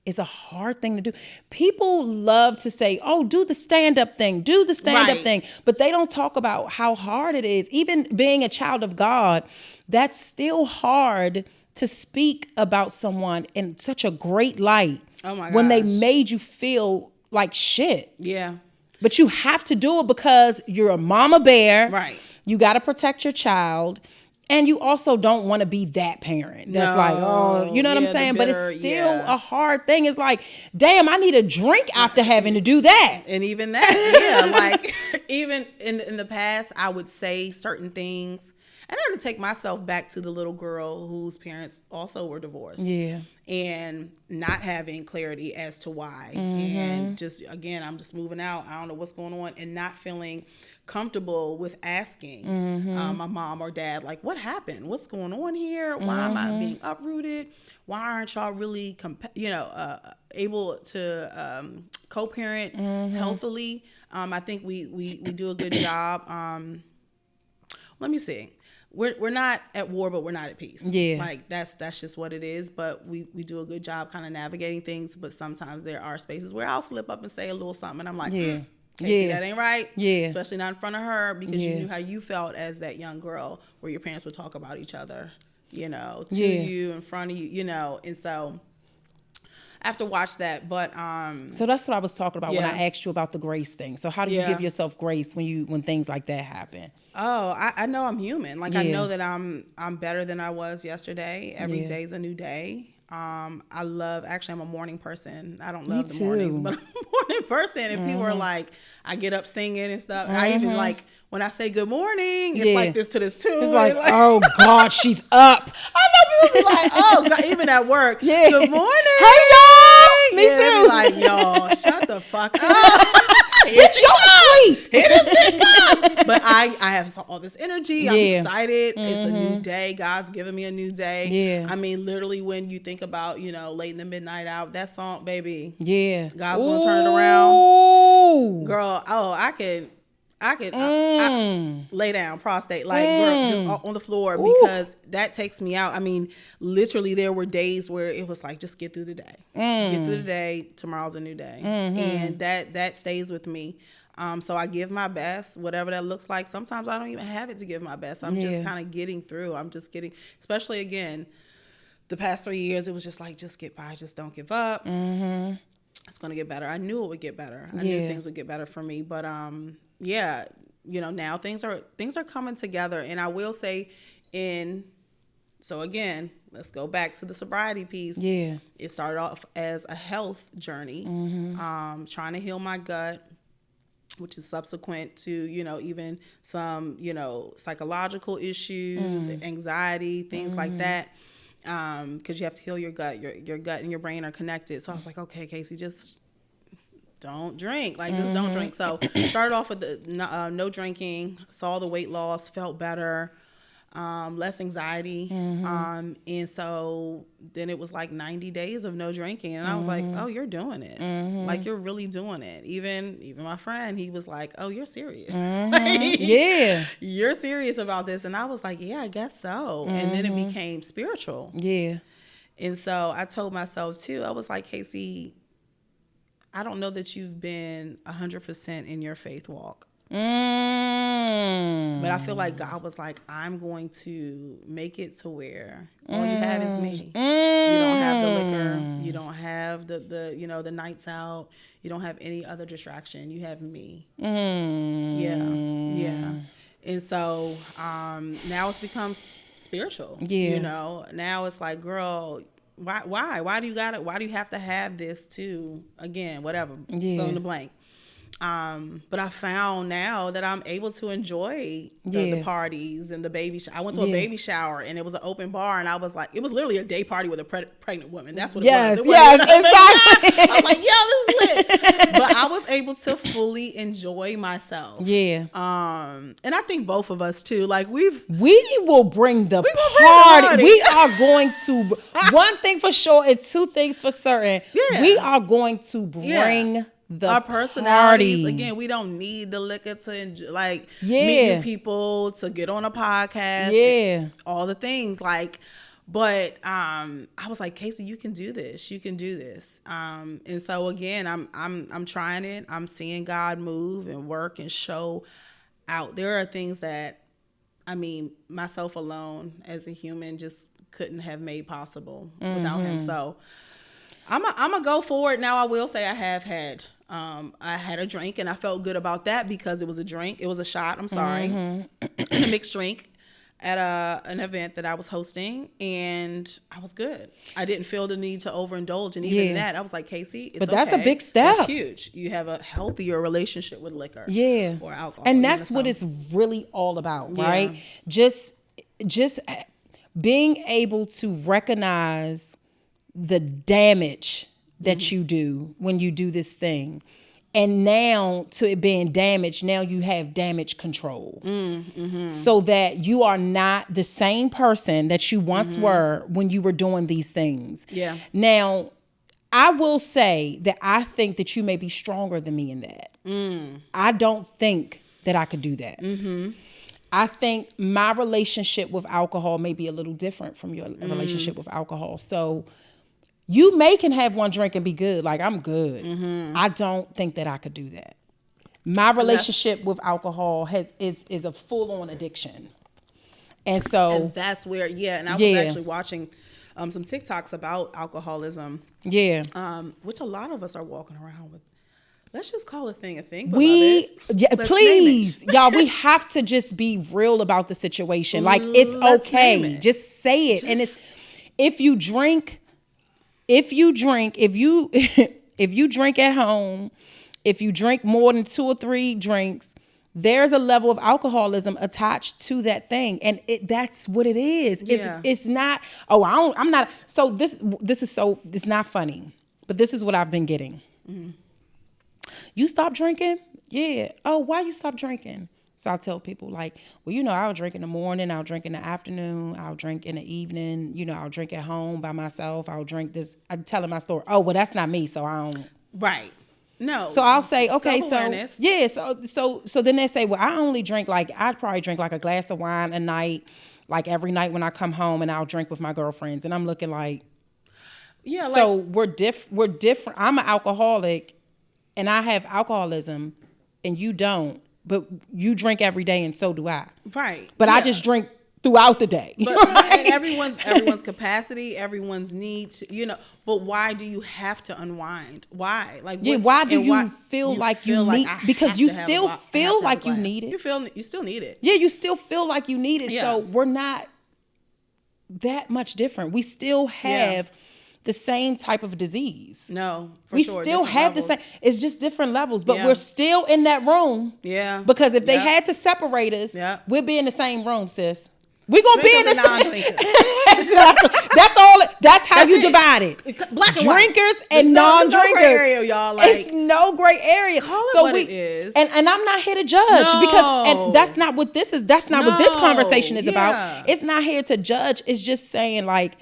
is a hard thing to do. People love to say, oh, do the stand-up thing, thing. But they don't talk about how hard it is. Even being a child of God, that's still hard to speak about someone in such a great light. Oh my gosh. When they made you feel like shit. Yeah. But you have to do it because you're a mama bear. Right. You got to protect your child. And you also don't want to be that parent that's like, oh, you know what I'm saying? Bitter, but it's still a hard thing. It's like, damn, I need a drink after having to do that. And even that, like even in the past, I would say certain things. And I had to take myself back to the little girl whose parents also were divorced. Yeah. And not having clarity as to why. And just, again, I'm just moving out. I don't know what's going on. And not feeling comfortable with asking my mom or dad, like, what happened? What's going on here? Why am I being uprooted? Why aren't y'all really, able to co-parent healthily? I think we do a good job. Let me see. We're not at war, but we're not at peace. Yeah, like that's just what it is. But we do a good job kind of navigating things. But sometimes there are spaces where I'll slip up and say a little something, and I'm like, Kacey, that ain't right. Yeah, especially not in front of her because you knew how you felt as that young girl, where your parents would talk about each other, you know, to you, in front of you, you know, and so. I have to watch that, but so that's what I was talking about when I asked you about the grace thing. So how do you give yourself grace when things like that happen? Oh, I know I'm human. Like I know that I'm better than I was yesterday. Every day's a new day. I'm a morning person. I don't love the mornings, but I'm a morning person. And people are like, I get up singing and stuff. I even like when I say good morning, it's like this to this too. It's like, oh God, she's up. I know people be like, oh God, even at work. Good morning. Hey y'all. Me too. Be like, y'all, shut the fuck up. Bitch, go to sleep. Here this bitch come. But I have all this energy. I'm excited. It's a new day. God's giving me a new day. Yeah. I mean, literally, when you think about, you know, late in the midnight hour, that song, baby. Yeah. God's gonna turn it around. Girl, I could lay down prostate, like girl, just on the floor because that takes me out. I mean, literally, there were days where it was like, just get through the day. Get through the day. Tomorrow's a new day, and that stays with me. So I give my best, whatever that looks like. Sometimes I don't even have it to give my best. I'm just kind of getting through. I'm just getting, especially again, the past 3 years, it was just like, just get by, just don't give up. It's gonna get better. I knew it would get better. I knew things would get better for me, but you know, now things are coming together. And I will say so again, let's go back to the sobriety piece. Yeah. It started off as a health journey, trying to heal my gut, which is subsequent to, you know, even some, you know, psychological issues, anxiety, things like that. Because you have to heal your gut. Your gut and your brain are connected. So I was like, okay, Kacey, just don't drink. Like, just don't drink. So started off with the no drinking, saw the weight loss, felt better, less anxiety. And so then it was like 90 days of no drinking. And I was like, oh, you're doing it. Like, you're really doing it. Even my friend, he was like, oh, you're serious. Like, Yeah. you're serious about this. And I was like, yeah, I guess so. And then it became spiritual. Yeah. And so I told myself too, I was like, Kacey, I don't know that you've been 100% in your faith walk. But I feel like God was like, I'm going to make it to where all you have is me. You don't have the liquor. You don't have the nights out. You don't have any other distraction. You have me. Yeah. And so now it's become spiritual. Yeah. Now it's like, girl, why do you have to have this too? Again, whatever. Fill in the blank. But I found now that I'm able to enjoy the parties and the baby. I went to a baby shower and it was an open bar, and I was like, it was literally a day party with a pregnant woman. That's what it was. Exactly. I was like, yo, this is lit. But I was able to fully enjoy myself. Yeah. And I think both of us too. Like we will bring the party. We are going to, one thing for sure and two things for certain. Yeah. We are going to bring our personalities. Again, we don't need the liquor to enjoy, like meet new people, to get on a podcast, all the things. Like, but I was like, Kacey, you can do this. You can do this. And so again, I'm trying it. I'm seeing God move and work and show out. There are things that, I mean, myself alone as a human just couldn't have made possible without him. So I'm gonna go forward. Now I will say I have had I had a drink and I felt good about that because it was a drink. It was a shot. I'm sorry, and a mixed drink at an event that I was hosting, and I was good. I didn't feel the need to overindulge, and even that, I was like, Kacey, it's that's a big step. That's huge. You have a healthier relationship with liquor, or alcohol, and that's what it's really all about, right? Just being able to recognize the damage that you do when you do this thing. And now to it being damaged, now you have damage control. So that you are not the same person that you once were when you were doing these things. Yeah. Now, I will say that I think that you may be stronger than me in that. I don't think that I could do that. I think my relationship with alcohol may be a little different from your relationship with alcohol. So you can have one drink and be good. Like, I'm good. I don't think that I could do that. My relationship with alcohol is a full-on addiction. And so that's where, and I was actually watching some TikToks about alcoholism. Which a lot of us are walking around with. Let's just call a thing. Please, y'all, we have to just be real about the situation. Like, it's okay. Just say it. And it's, if you drink if you drink at home, if you drink more than 2 or 3 drinks, there's a level of alcoholism attached to that thing. And that's what it is. It's not, I'm not. So this is so, it's not funny, but this is what I've been getting. You stop drinking? Yeah. Oh, why you stop drinking? So I'll tell people like, well, I'll drink in the morning, I'll drink in the afternoon, I'll drink in the evening, I'll drink at home by myself, I'll drink this. I'm telling my story. Oh, well, that's not me, so I don't. Right. No. So I'll say, okay, so then they say, well, I only drink I'd probably drink like a glass of wine a night, like every night when I come home, and I'll drink with my girlfriends. And I'm looking like, so we're different. I'm an alcoholic and I have alcoholism and you don't. But you drink every day, and so do I. Right. But I just drink throughout the day. But and everyone's capacity, everyone's needs. But why do you have to unwind? Why? Like, why do you feel like you need? Because you still feel like you need it. You still need it. Yeah, you still feel like you need it. Yeah. So we're not that much different. We still have the same type of disease. No, we still have levels. The same. It's just different levels, but we're still in that room. Yeah. Because if they had to separate us, we'd be in the same room, sis. We're gonna be in Drinkers the and non-drinkers. Exactly. That's all. That's how That's you it. divide it. Black and white. Drinkers There's and non-drinkers. No gray area, y'all. Like, it's no gray area. Call it what it is. And I'm not here to judge because and that's not what this is. That's not what this conversation is about. It's not here to judge. It's just saying like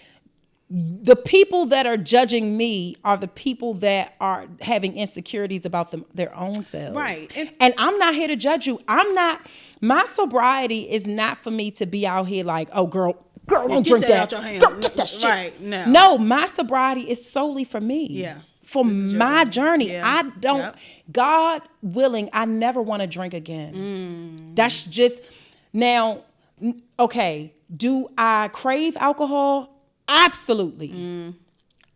the people that are judging me are the people that are having insecurities about their own selves. Right. And I'm not here to judge you. My sobriety is not for me to be out here like, oh, girl, don't drink that. Out your hand. Girl, get that shit. Right. No, my sobriety is solely for me. Yeah. For my journey. Yeah. I don't, God willing, I never want to drink again. That's just, now, okay, do I crave alcohol? Absolutely.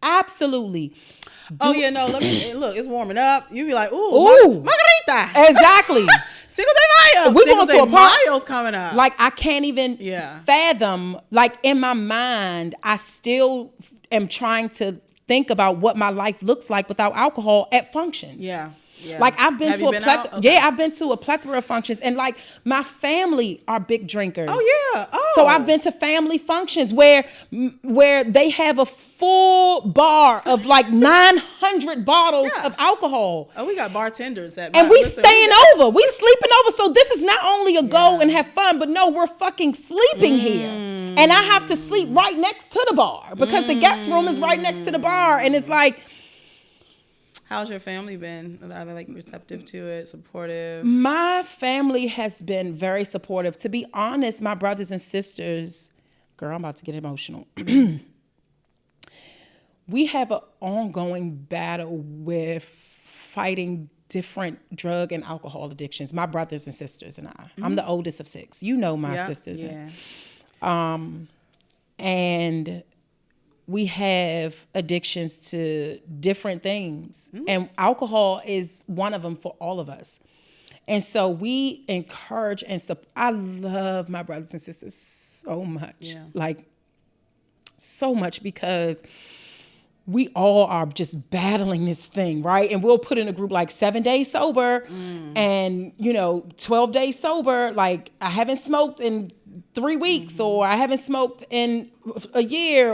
Absolutely. Let me look, it's warming up. You be like, ooh, margarita. Exactly. Cinco de Mayo. We're going to a party. Mayo's coming up. Like, I can't even fathom, like, in my mind, I still am trying to think about what my life looks like without alcohol at functions. Yeah. Yeah. Like I've been to a plethora. Okay. I've been to a plethora of functions, and like my family are big drinkers. Oh yeah. Oh. So I've been to family functions where they have a full bar of like 900 bottles of alcohol. Oh, we got bartenders at and we staying over. We sleeping over. So this is not only a go and have fun, but no, we're fucking sleeping here. And I have to sleep right next to the bar because the guest room is right next to the bar, and it's like. How's your family been? Are they like receptive to it, supportive? My family has been very supportive. To be honest, my brothers and sisters, girl, I'm about to get emotional. We have an ongoing battle with fighting different drug and alcohol addictions. My brothers and sisters and I. I'm the oldest of 6. You know my sisters. Yeah. And we have addictions to different things. And alcohol is one of them for all of us. And so we encourage and I love my brothers and sisters so much. Yeah. Like, so much because we all are just battling this thing, right? And we'll put in a group like 7 days sober and, 12 days sober. Like, I haven't smoked in 3 weeks or I haven't smoked in a year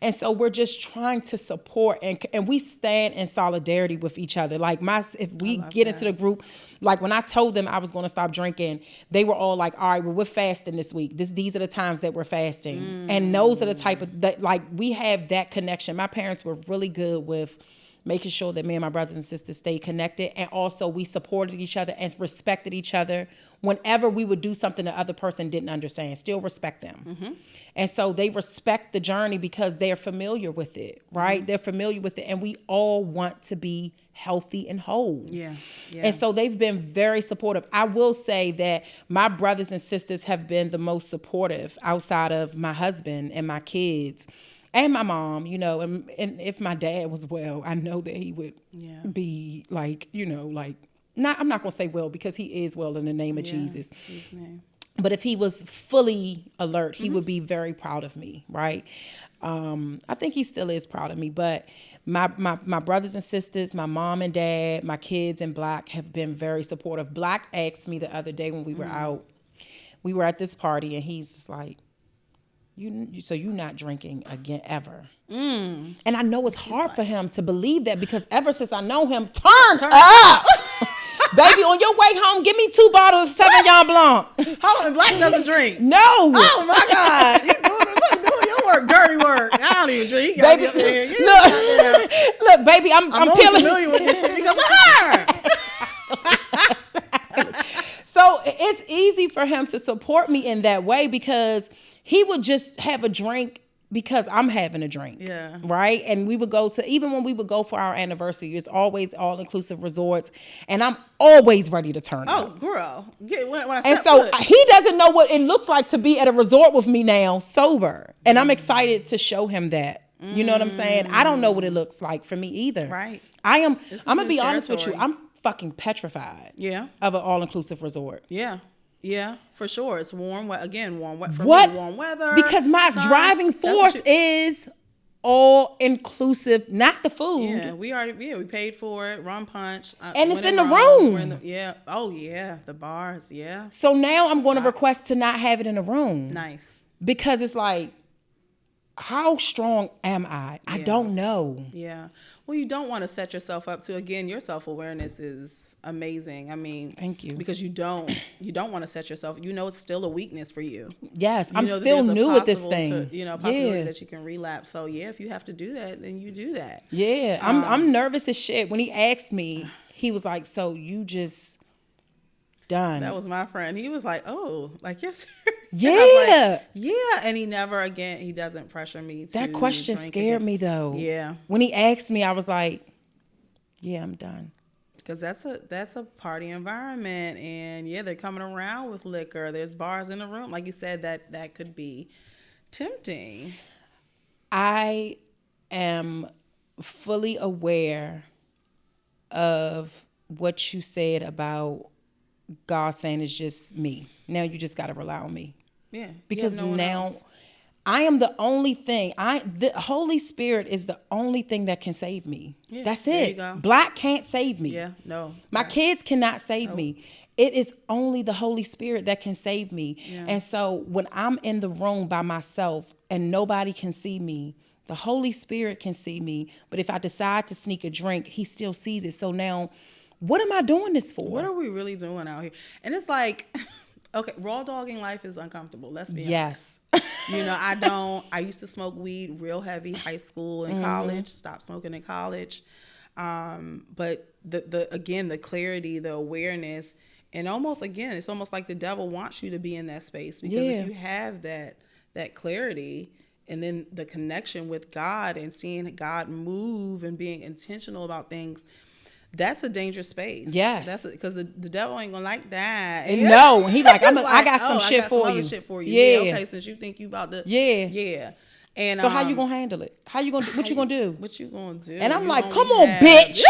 and so we're just trying to support and we stand in solidarity with each other. Like if we get into the group, like when I told them I was going to stop drinking, they were all like, all right, well, we're fasting this week. These are the times that we're fasting. And those are the type of that, like we have that connection. My parents were really good with making sure that me and my brothers and sisters stayed connected. And also we supported each other and respected each other. Whenever we would do something the other person didn't understand, still respect them. And so they respect the journey because they're familiar with it, right? They're familiar with it. And we all want to be healthy and whole. Yeah. And so they've been very supportive. I will say that my brothers and sisters have been the most supportive outside of my husband and my kids. And my mom, and if my dad was well, I know that he would be like, I'm not going to say well because he is well in the name of Jesus. But if he was fully alert, he would be very proud of me, right? I think he still is proud of me. But my brothers and sisters, my mom and dad, my kids and Black have been very supportive. Black asked me the other day when we were out, we were at this party, and he's just like, so you're not drinking again ever. And I know it's hard for him to believe that because ever since I know him, turn up. Baby, on your way home, give me 2 bottles of Sauvignon Blanc. Hold on, Black doesn't drink. No. Oh my God. He's doing your work, dirty work. I don't even drink. Baby, look, baby, I'm only peeling. familiar with this shit because of her. So it's easy for him to support me in that way because he would just have a drink because I'm having a drink. Yeah. Right? And we would go to, even when we would go for our anniversary, it's always all-inclusive resorts. And I'm always ready to turn up. Oh, girl. And so he doesn't know what it looks like to be at a resort with me now, sober. And I'm excited to show him that. You know what I'm saying? I don't know what it looks like for me either. Right. I'm going to be honest with you. I'm fucking petrified of an all-inclusive resort. Yeah. Yeah, for sure. It's warm. Again, warm weather. For me, warm weather. Because my driving force is all inclusive, not the food. Yeah, we paid for it. Rum punch. And it's in the rum, room. Yeah. Oh yeah, the bars. Yeah. So now I'm going to request to not have it in the room. Nice. Because it's like, how strong am I? I don't know. Yeah. Well, you don't want to set yourself up to, again, your self-awareness is amazing. I mean, thank you. Because you don't want to set yourself, it's still a weakness for you. Yes, I'm still new at this thing. Possibility that you can relapse. So yeah, if you have to do that, then you do that. Yeah, I'm nervous as shit. When he asked me, he was like, so you just done. That was my friend. He was like, oh, like, yes. Yeah. Yeah. And he doesn't pressure me to that question scared me though. Yeah. When he asked me, I was like, yeah, I'm done. Because that's a party environment, and they're coming around with liquor. There's bars in the room. Like you said, that could be tempting. I am fully aware of what you said about God saying it's just me. Now you just got to rely on me. Yeah. Because now I am the only thing. The Holy Spirit is the only thing that can save me. Yeah, that's it. Black can't save me. Yeah, no. My kids cannot save me. It is only the Holy Spirit that can save me. Yeah. And so when I'm in the room by myself and nobody can see me, the Holy Spirit can see me. But if I decide to sneak a drink, he still sees it. So now, what am I doing this for? What are we really doing out here? And it's like, okay, raw dogging life is uncomfortable. Let's be honest. I used to smoke weed real heavy, high school and college, stopped smoking in college. But the clarity, the awareness, and it's almost like the devil wants you to be in that space, because if you have that clarity, and then the connection with God and seeing God move and being intentional about things, that's a dangerous space. Yes. That's because the devil ain't gonna like that. No, he like, I got some shit for you. Yeah. Okay, since you think you about to. Yeah. And so how you gonna handle it? What you gonna do? What you gonna do? And I'm like, come on, bitch.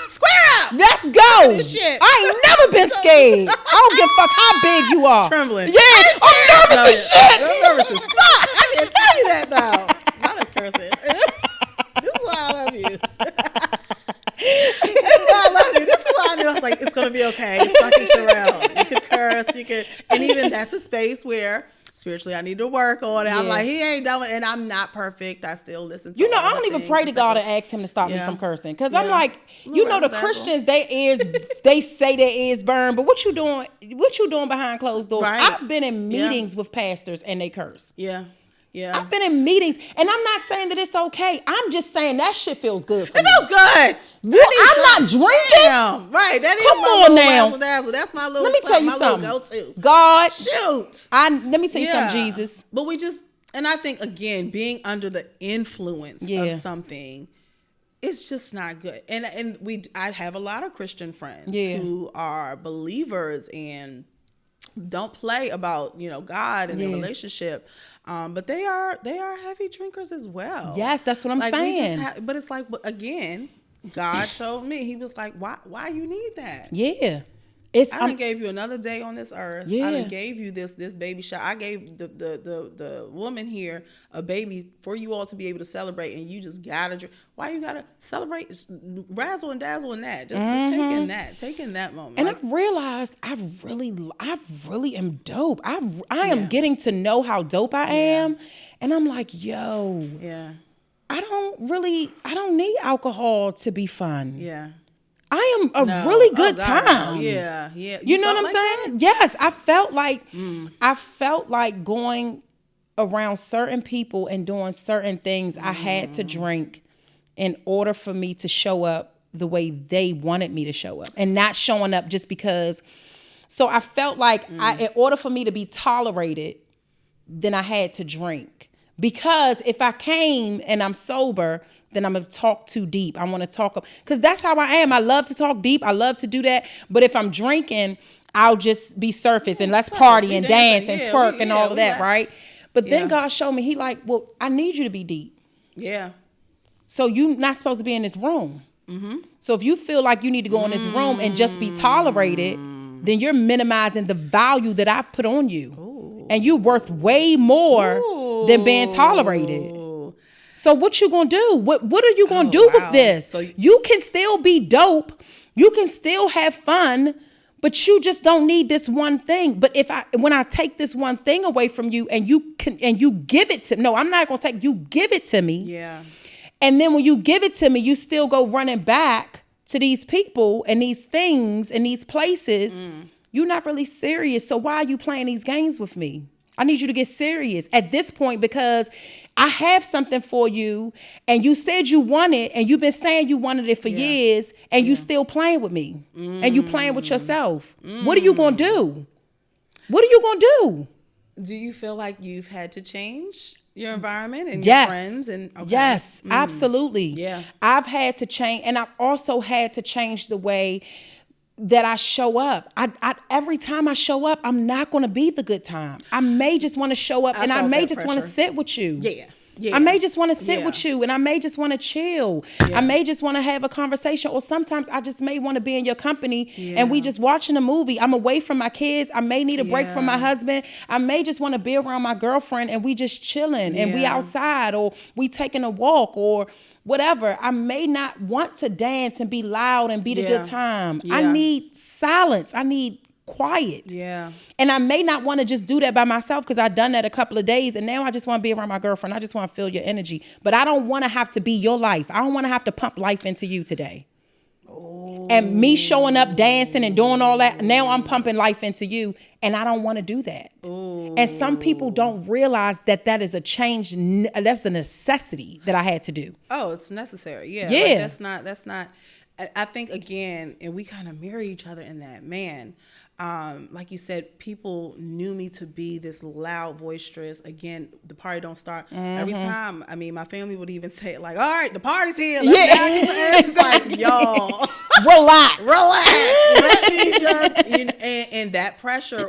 Square up. Let's go. Shit. I ain't never been scared. I don't give a fuck how big you are. Trembling. Yeah. I'm nervous as shit. I'm nervous as fuck. I didn't tell you that though. Not as cursing. This is why I love you. I love you. This is why I knew. I was like, it's gonna be okay. It's fucking Sherelle. You could curse. And even that's a space where spiritually I need to work on it. Yeah. I'm like, he ain't done it, and I'm not perfect. I still listen to I don't even pray to God and ask him to stop me from cursing, because I'm like, the Christians, they say their ears burn, but what you doing behind closed doors? Right. I've been in meetings with pastors and they curse. Yeah. I've been in meetings, and I'm not saying that it's okay. I'm just saying that shit feels good for me. It feels good. I'm not drinking. Damn. Right. That is Come my on little now. razzle dazzle. That's my little. Let me tell you something. Go-to. God. Shoot. Let me tell you something, Jesus. But and I think, again, being under the influence of something, it's just not good. And I have a lot of Christian friends who are believers and don't play about God and their relationship. But they are heavy drinkers as well. Yes, that's what I'm saying. But it's like, again, God showed me. He was like, why you need that? Yeah. I done gave you another day on this earth. Yeah. I done gave you this baby shower. I gave the woman here a baby for you all to be able to celebrate, and you just gotta drink. Why you gotta celebrate, razzle and dazzle in that? Just taking that moment. And I realized I really am dope. I am getting to know how dope I am, and I'm like, yo, I don't need alcohol to be fun. Yeah. I am a really good time. No. Yeah. You know what I'm saying? Yes, I felt like going around certain people and doing certain things. I had to drink in order for me to show up the way they wanted me to show up, and not showing up just because. So I felt like in order for me to be tolerated, then I had to drink. Because if I came and I'm sober, then I'm going to talk too deep. I want to talk, because that's how I am. I love to talk deep. I love to do that. But if I'm drinking, I'll just be surface and let's party and dance and twerk and all of that, right? But then God showed me, he like, well, I need you to be deep. Yeah. So you're not supposed to be in this room. Mm-hmm. So if you feel like you need to go in this room and just be tolerated, then you're minimizing the value that I've put on you. Ooh. And you're worth way more than being tolerated. So what you gonna do? What are you gonna do with this? So you can still be dope. You can still have fun, but you just don't need this one thing. But when I take this one thing away from you and you give it to no, I'm not gonna take you give it to me. Yeah. And then when you give it to me, you still go running back to these people and these things and these places. You're not really serious. So why are you playing these games with me? I need you to get serious at this point because I have something for you and you said you want it and you've been saying you wanted it for years and you still playing with me and you playing with yourself. What are you going to do? What are you going to do? Do you feel like you've had to change your environment and your friends? And Yes, absolutely. Yeah. I've had to change, and I've also had to change the way that I show up. I every time I show up, I'm not going to be the good time. I may just want to show up and I may just want to sit with you. Yeah. I may just want to sit with you and I may just want to chill. I may just want to have a conversation, or sometimes I just may want to be in your company and we just watching a movie. I'm away from my kids. I may need a break from my husband. I may just want to be around my girlfriend and we just chilling and we outside, or we taking a walk or whatever. I may not want to dance and be loud and be the good time. I need silence. I need quiet. Yeah. And I may not want to just do that by myself because I've done that a couple of days and now I just want to be around my girlfriend. I just want to feel your energy. But I don't want to have to be your life. I don't want to have to pump life into you today. And me showing up, dancing and doing all that, now I'm pumping life into you and I don't want to do that. And some people don't realize that that is a change. That's a necessity that I had to do. Oh, it's necessary. Yeah. Yeah. Like that's not, I think again, and we kind of mirror each other in that, man. Like you said, people knew me to be this loud, boisterous. Again, the party don't start. Every time, I mean, my family would even say it like, all right, the party's here. Let's get into it. It's like, y'all. Relax. Let me just, and that pressure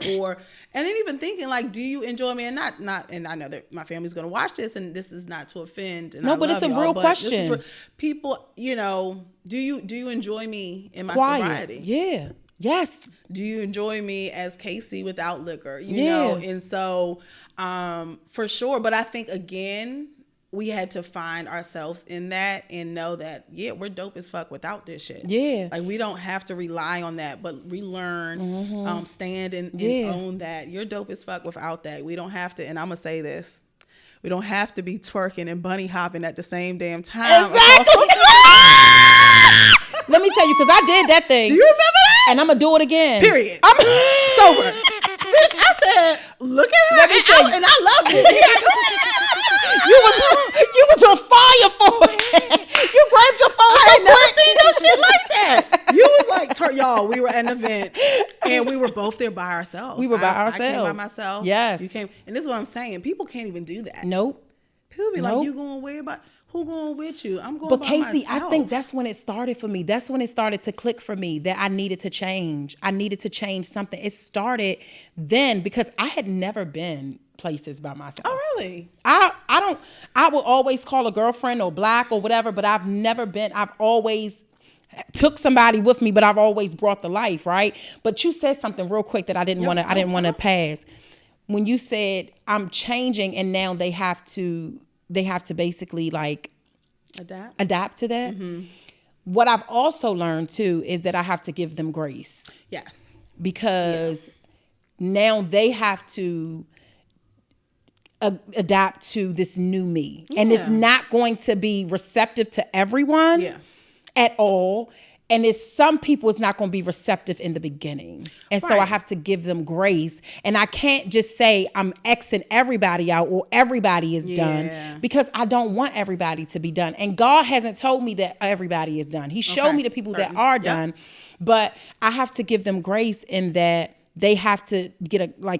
and then even thinking like, do you enjoy me? And not, and I know that my family's going to watch this and this is not to offend. And no, but it's a real question. People, do you enjoy me in my sobriety? Yeah. Yes. Do you enjoy me as Kacey without liquor? You know? And so, for sure. But I think, again, we had to find ourselves in that and know that, we're dope as fuck without this shit. Yeah. Like, we don't have to rely on that, but relearn, stand and own that. You're dope as fuck without that. We don't have to, and I'm going to say this, we don't have to be twerking and bunny hopping at the same damn time. Exactly. Let me tell you, because I did that thing. Do you remember that? And I'm going to do it again. Period. I'm sober. Bitch, I said, look at her. And I loved it. You was on fire for it. You grabbed your phone. I ain't never seen no shit like that. You was like, y'all, we were at an event and we were both there by ourselves. We were by ourselves. I came by myself. Yes. You came. And this is what I'm saying. People can't even do that. Nope. People be like, you going where by? Who going with you? I'm going by myself. But Kacey, I think that's when it started for me. That's when it started to click for me that I needed to change. I needed to change something. It started then because I had never been places by myself. Oh, really? I will always call a girlfriend or black or whatever, but I've always took somebody with me, but I've always brought the life, right? But you said something real quick that I didn't want to pass. When you said I'm changing and now they have to basically like adapt to that. Mm-hmm. What I've also learned too is that I have to give them grace. Yes. Because now they have to adapt to this new me. Yeah. And it's not going to be receptive to everyone at all. And some people is not going to be receptive in the beginning. And so I have to give them grace. And I can't just say I'm Xing everybody out or everybody is done, because I don't want everybody to be done. And God hasn't told me that everybody is done. He showed me the people that are done, but I have to give them grace in that they have to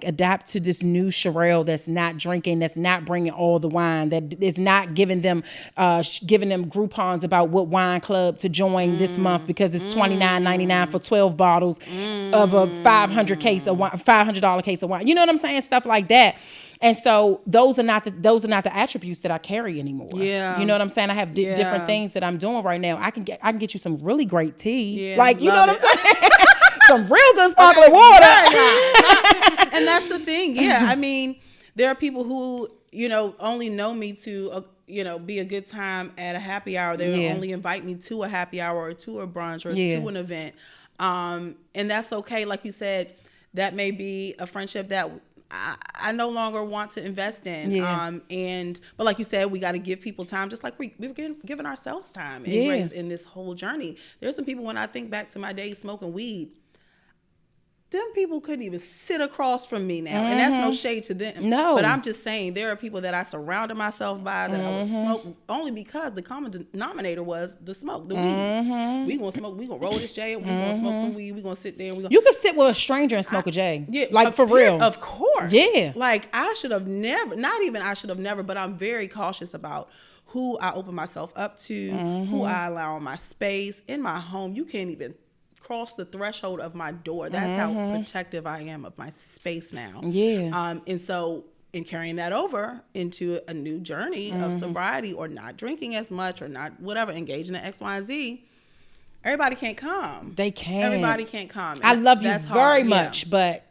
adapt to this new Sherelle that's not drinking, that's not bringing all the wine, that is not giving them Groupons about what wine club to join this month because it's $29.99 for 12 bottles of a $500 case of wine, $500 case of wine. You know what I'm saying? Stuff like that. And so those are not the attributes that I carry anymore. Yeah. You know what I'm saying? I have different things that I'm doing right now. I can get you some really great tea. Yeah, you know what I'm saying? Some real good sparkling water. And that's the thing. Yeah. I mean, there are people who, only know me to, be a good time at a happy hour. They would only invite me to a happy hour or to a brunch or to an event. And that's okay. Like you said, that may be a friendship that I no longer want to invest in. But like you said, we got to give people time, just like we've given ourselves time and grace in this whole journey. There's some people, when I think back to my days smoking weed, them people couldn't even sit across from me now. And that's no shade to them. No. But I'm just saying, there are people that I surrounded myself by that I would smoke only because the common denominator was the smoke, the weed. We gonna smoke, we gonna roll this J, we gonna smoke some weed, we gonna sit there. You could sit with a stranger and smoke a J. Yeah, like for real. Of course. Yeah. Like I should have never, but I'm very cautious about who I open myself up to, who I allow in my space, in my home. You can't even cross the threshold of my door. That's how protective I am of my space now. And so in carrying that over into a new journey of sobriety, or not drinking as much, or not whatever, engaging in X, Y, and Z, everybody can't come. They can't. Everybody can't come. I love you very much, but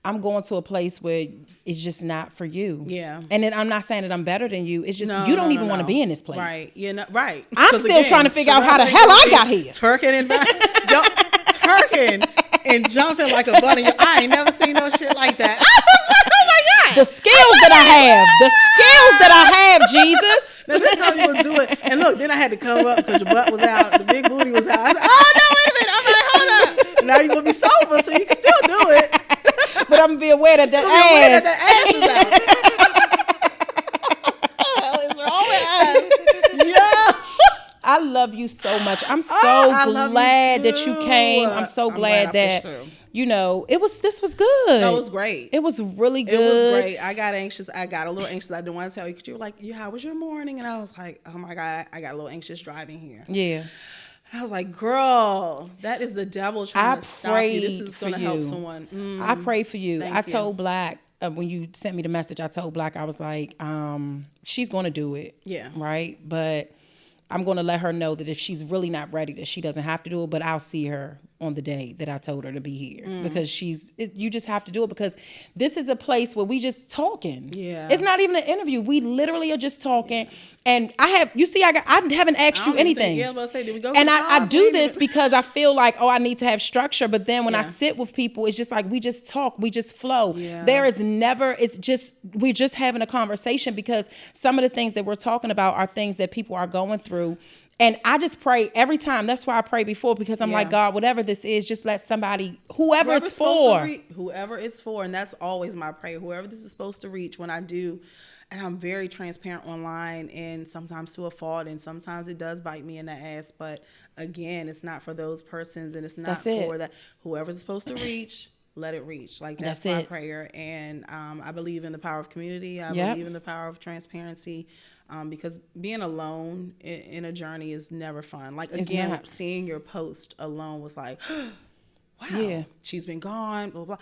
I'm going to a place where it's just not for you. Yeah. And then I'm not saying that I'm better than you. It's just you don't even want to be in this place. Right. Right. I'm still trying to figure out how the hell I got here. Twerking and jumping like a bunny. I ain't never seen no shit like that. Oh my God. The skills that I have, Jesus. Now this is how you would do it. And look, then I had to come up because your butt was out, the big booty was out. I said, oh no, wait a minute. I'm like, hold up. Now you're gonna be sober, so you can still do it. But I'm gonna be aware that the ass is out. What is wrong with us? Yeah. I love you so much. I'm so glad that you came. I'm so glad that this was good. No, it was great. It was really good. It was great. I got anxious. I got a little anxious. I didn't want to tell you because you were like, how was your morning? And I was like, oh my God, I got a little anxious driving here. Yeah. And I was like, girl, that is the devil trying to stop you. This is going to help someone. I prayed for you. I told Black, when you sent me the message, I told Black, I was like, she's going to do it. Yeah. Right? But I'm going to let her know that if she's really not ready, that she doesn't have to do it, but I'll see her on the day that I told her to be here because you just have to do it because this is a place where we just talking. Yeah. It's not even an interview. We literally are just talking. And I haven't asked you anything. I was about to say, did we go? And I do this because I feel like, I need to have structure. But then when I sit with people, it's just like, we just talk, we just flow. Yeah. We're just having a conversation because some of the things that we're talking about are things that people are going through. And I just pray every time. That's why I pray before, because I'm like, God, whatever this is, just let somebody, whoever it's for. Whoever it's for. And that's always my prayer. Whoever this is supposed to reach, when I do. And I'm very transparent online, and sometimes to a fault, and sometimes it does bite me in the ass. But again, it's not for those persons, and it's not for that. Whoever's supposed to reach, let it reach. Like that's my prayer. And I believe in the power of community. I believe in the power of transparency. Because being alone in a journey is never fun. Like, again, seeing your post alone was like, wow, she's been gone, blah, blah.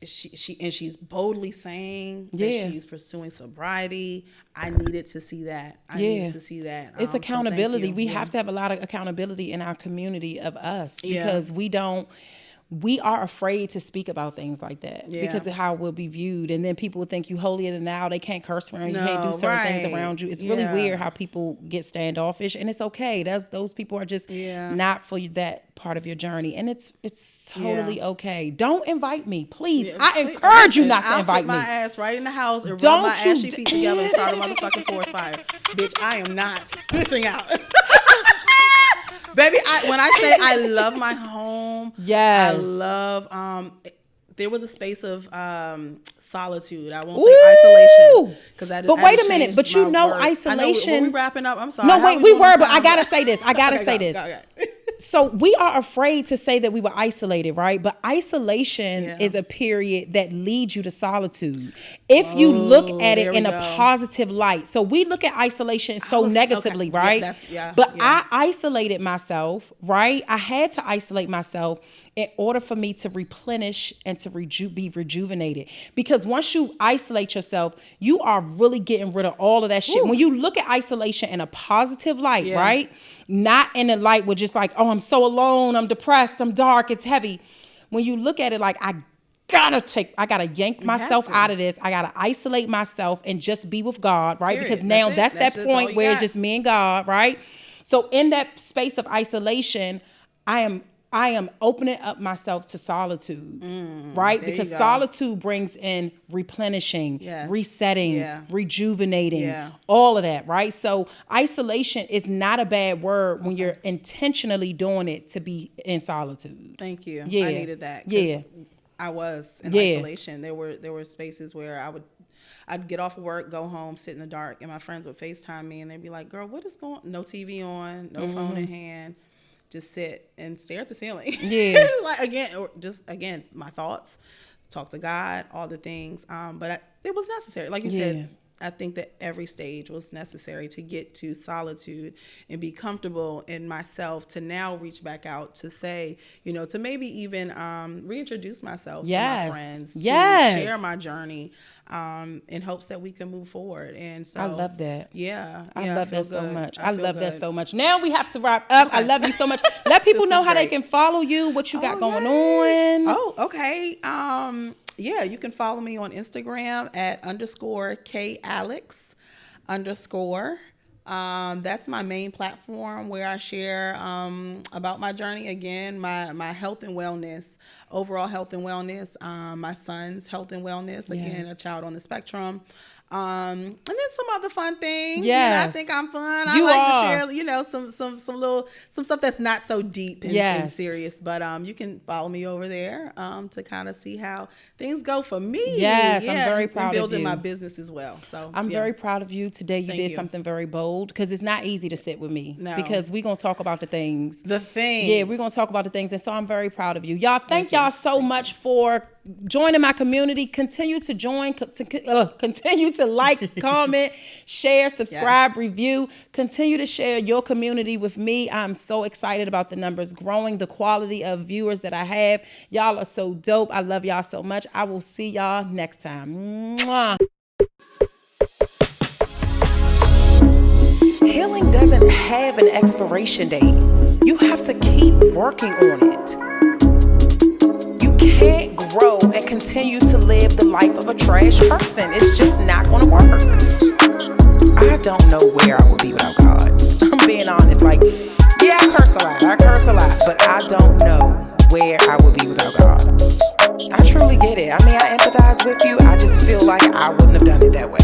She's boldly saying that she's pursuing sobriety. I needed to see that. It's accountability. So we have to have a lot of accountability in our community of us because we are afraid to speak about things like that because of how we'll be viewed. And then people will think you holier than thou. They can't curse around you. You can't do certain things around you. It's really weird how people get standoffish, and it's okay. Those people are just not for that part of your journey. And it's totally okay. Don't invite me, please. I encourage you not to invite me. I'll sit my ass right in the house and rub my ashy feet together and start a motherfucking forest fire. Bitch, I am not missing out. Baby, when I say I love my home, I love, there was a space of solitude. I won't say isolation. But wait a minute, but isolation. Were we wrapping up? I'm sorry. No, wait, we were, but I got to say this. So we are afraid to say that we were isolated, right? But isolation is a period that leads you to solitude. If you look at it in a positive light. So we look at isolation so negatively, right? I isolated myself, right? I had to isolate myself in order for me to replenish and to be rejuvenated. Because once you isolate yourself, you are really getting rid of all of that shit. When you look at isolation in a positive light, right? Not in a light where just like, oh, I'm so alone, I'm depressed, I'm dark, it's heavy. When you look at it like, I gotta yank myself to. out of this. I gotta isolate myself and just be with God, right? Period. Because now that's That's that just all point you where it's got. just me and God, right? So in that space of isolation, I am opening up myself to solitude, right? there Because you go. solitude brings in replenishing, Yes. resetting, Yeah. rejuvenating, Yeah. all of that, right? So isolation is not a bad word when you're intentionally doing it to be in solitude. Thank you. Yeah. I needed that. 'Cause Yeah. I was in Yeah. isolation. There were spaces where I'd get off of work, go home, sit in the dark, and my friends would FaceTime me and they'd be like, "Girl, what is going on?" No TV on, no phone in hand. Just sit and stare at the ceiling. Yeah. It's like again, my thoughts, talk to God, all the things. But it was necessary. Like you said, I think that every stage was necessary to get to solitude and be comfortable in myself to now reach back out to say, to maybe even reintroduce myself to my friends, to share my journey, in hopes that we can move forward. And so I love that. Yeah. I love that so much. I I feel love that good. so much. Now we have to wrap up. I love you so much. Let people This know is how they great. can follow you, what you got going yes. on. Oh, okay. Yeah, you can follow me on Instagram at _KAlex_. That's my main platform where I share about my journey. Again, my health and wellness, overall health and wellness, my son's health and wellness, again, a child on the spectrum. And then some other fun things. Yes. I think I'm fun. You I like are. to share, some stuff that's not so deep and serious. But you can follow me over there to kind of see how things go for me. Yes, I'm very proud and of building you. my business as well. So I'm very proud of you. Today you did you. something very bold because it's not easy to sit with me. No. Because we're going to talk about the things. Yeah, we're going to talk about the things. And so I'm very proud of you. Y'all, thank y'all so much for joining my community. Continue to join, continue to like, comment, share, subscribe, review. Continue to share your community with me. I'm so excited about the numbers growing, the quality of viewers that I have. Y'all are so dope. I love y'all so much. I will see y'all next time. Mwah. Healing doesn't have an expiration date. You have to keep working on it. You can't grow and continue to live the life of a trash person. It's just not going to work. I don't know where I would be without God. I'm being honest. Like, yeah, I curse a lot, but I don't know where I would be without God. I truly get it. I mean, I empathize with you. I just feel like I wouldn't have done it that way.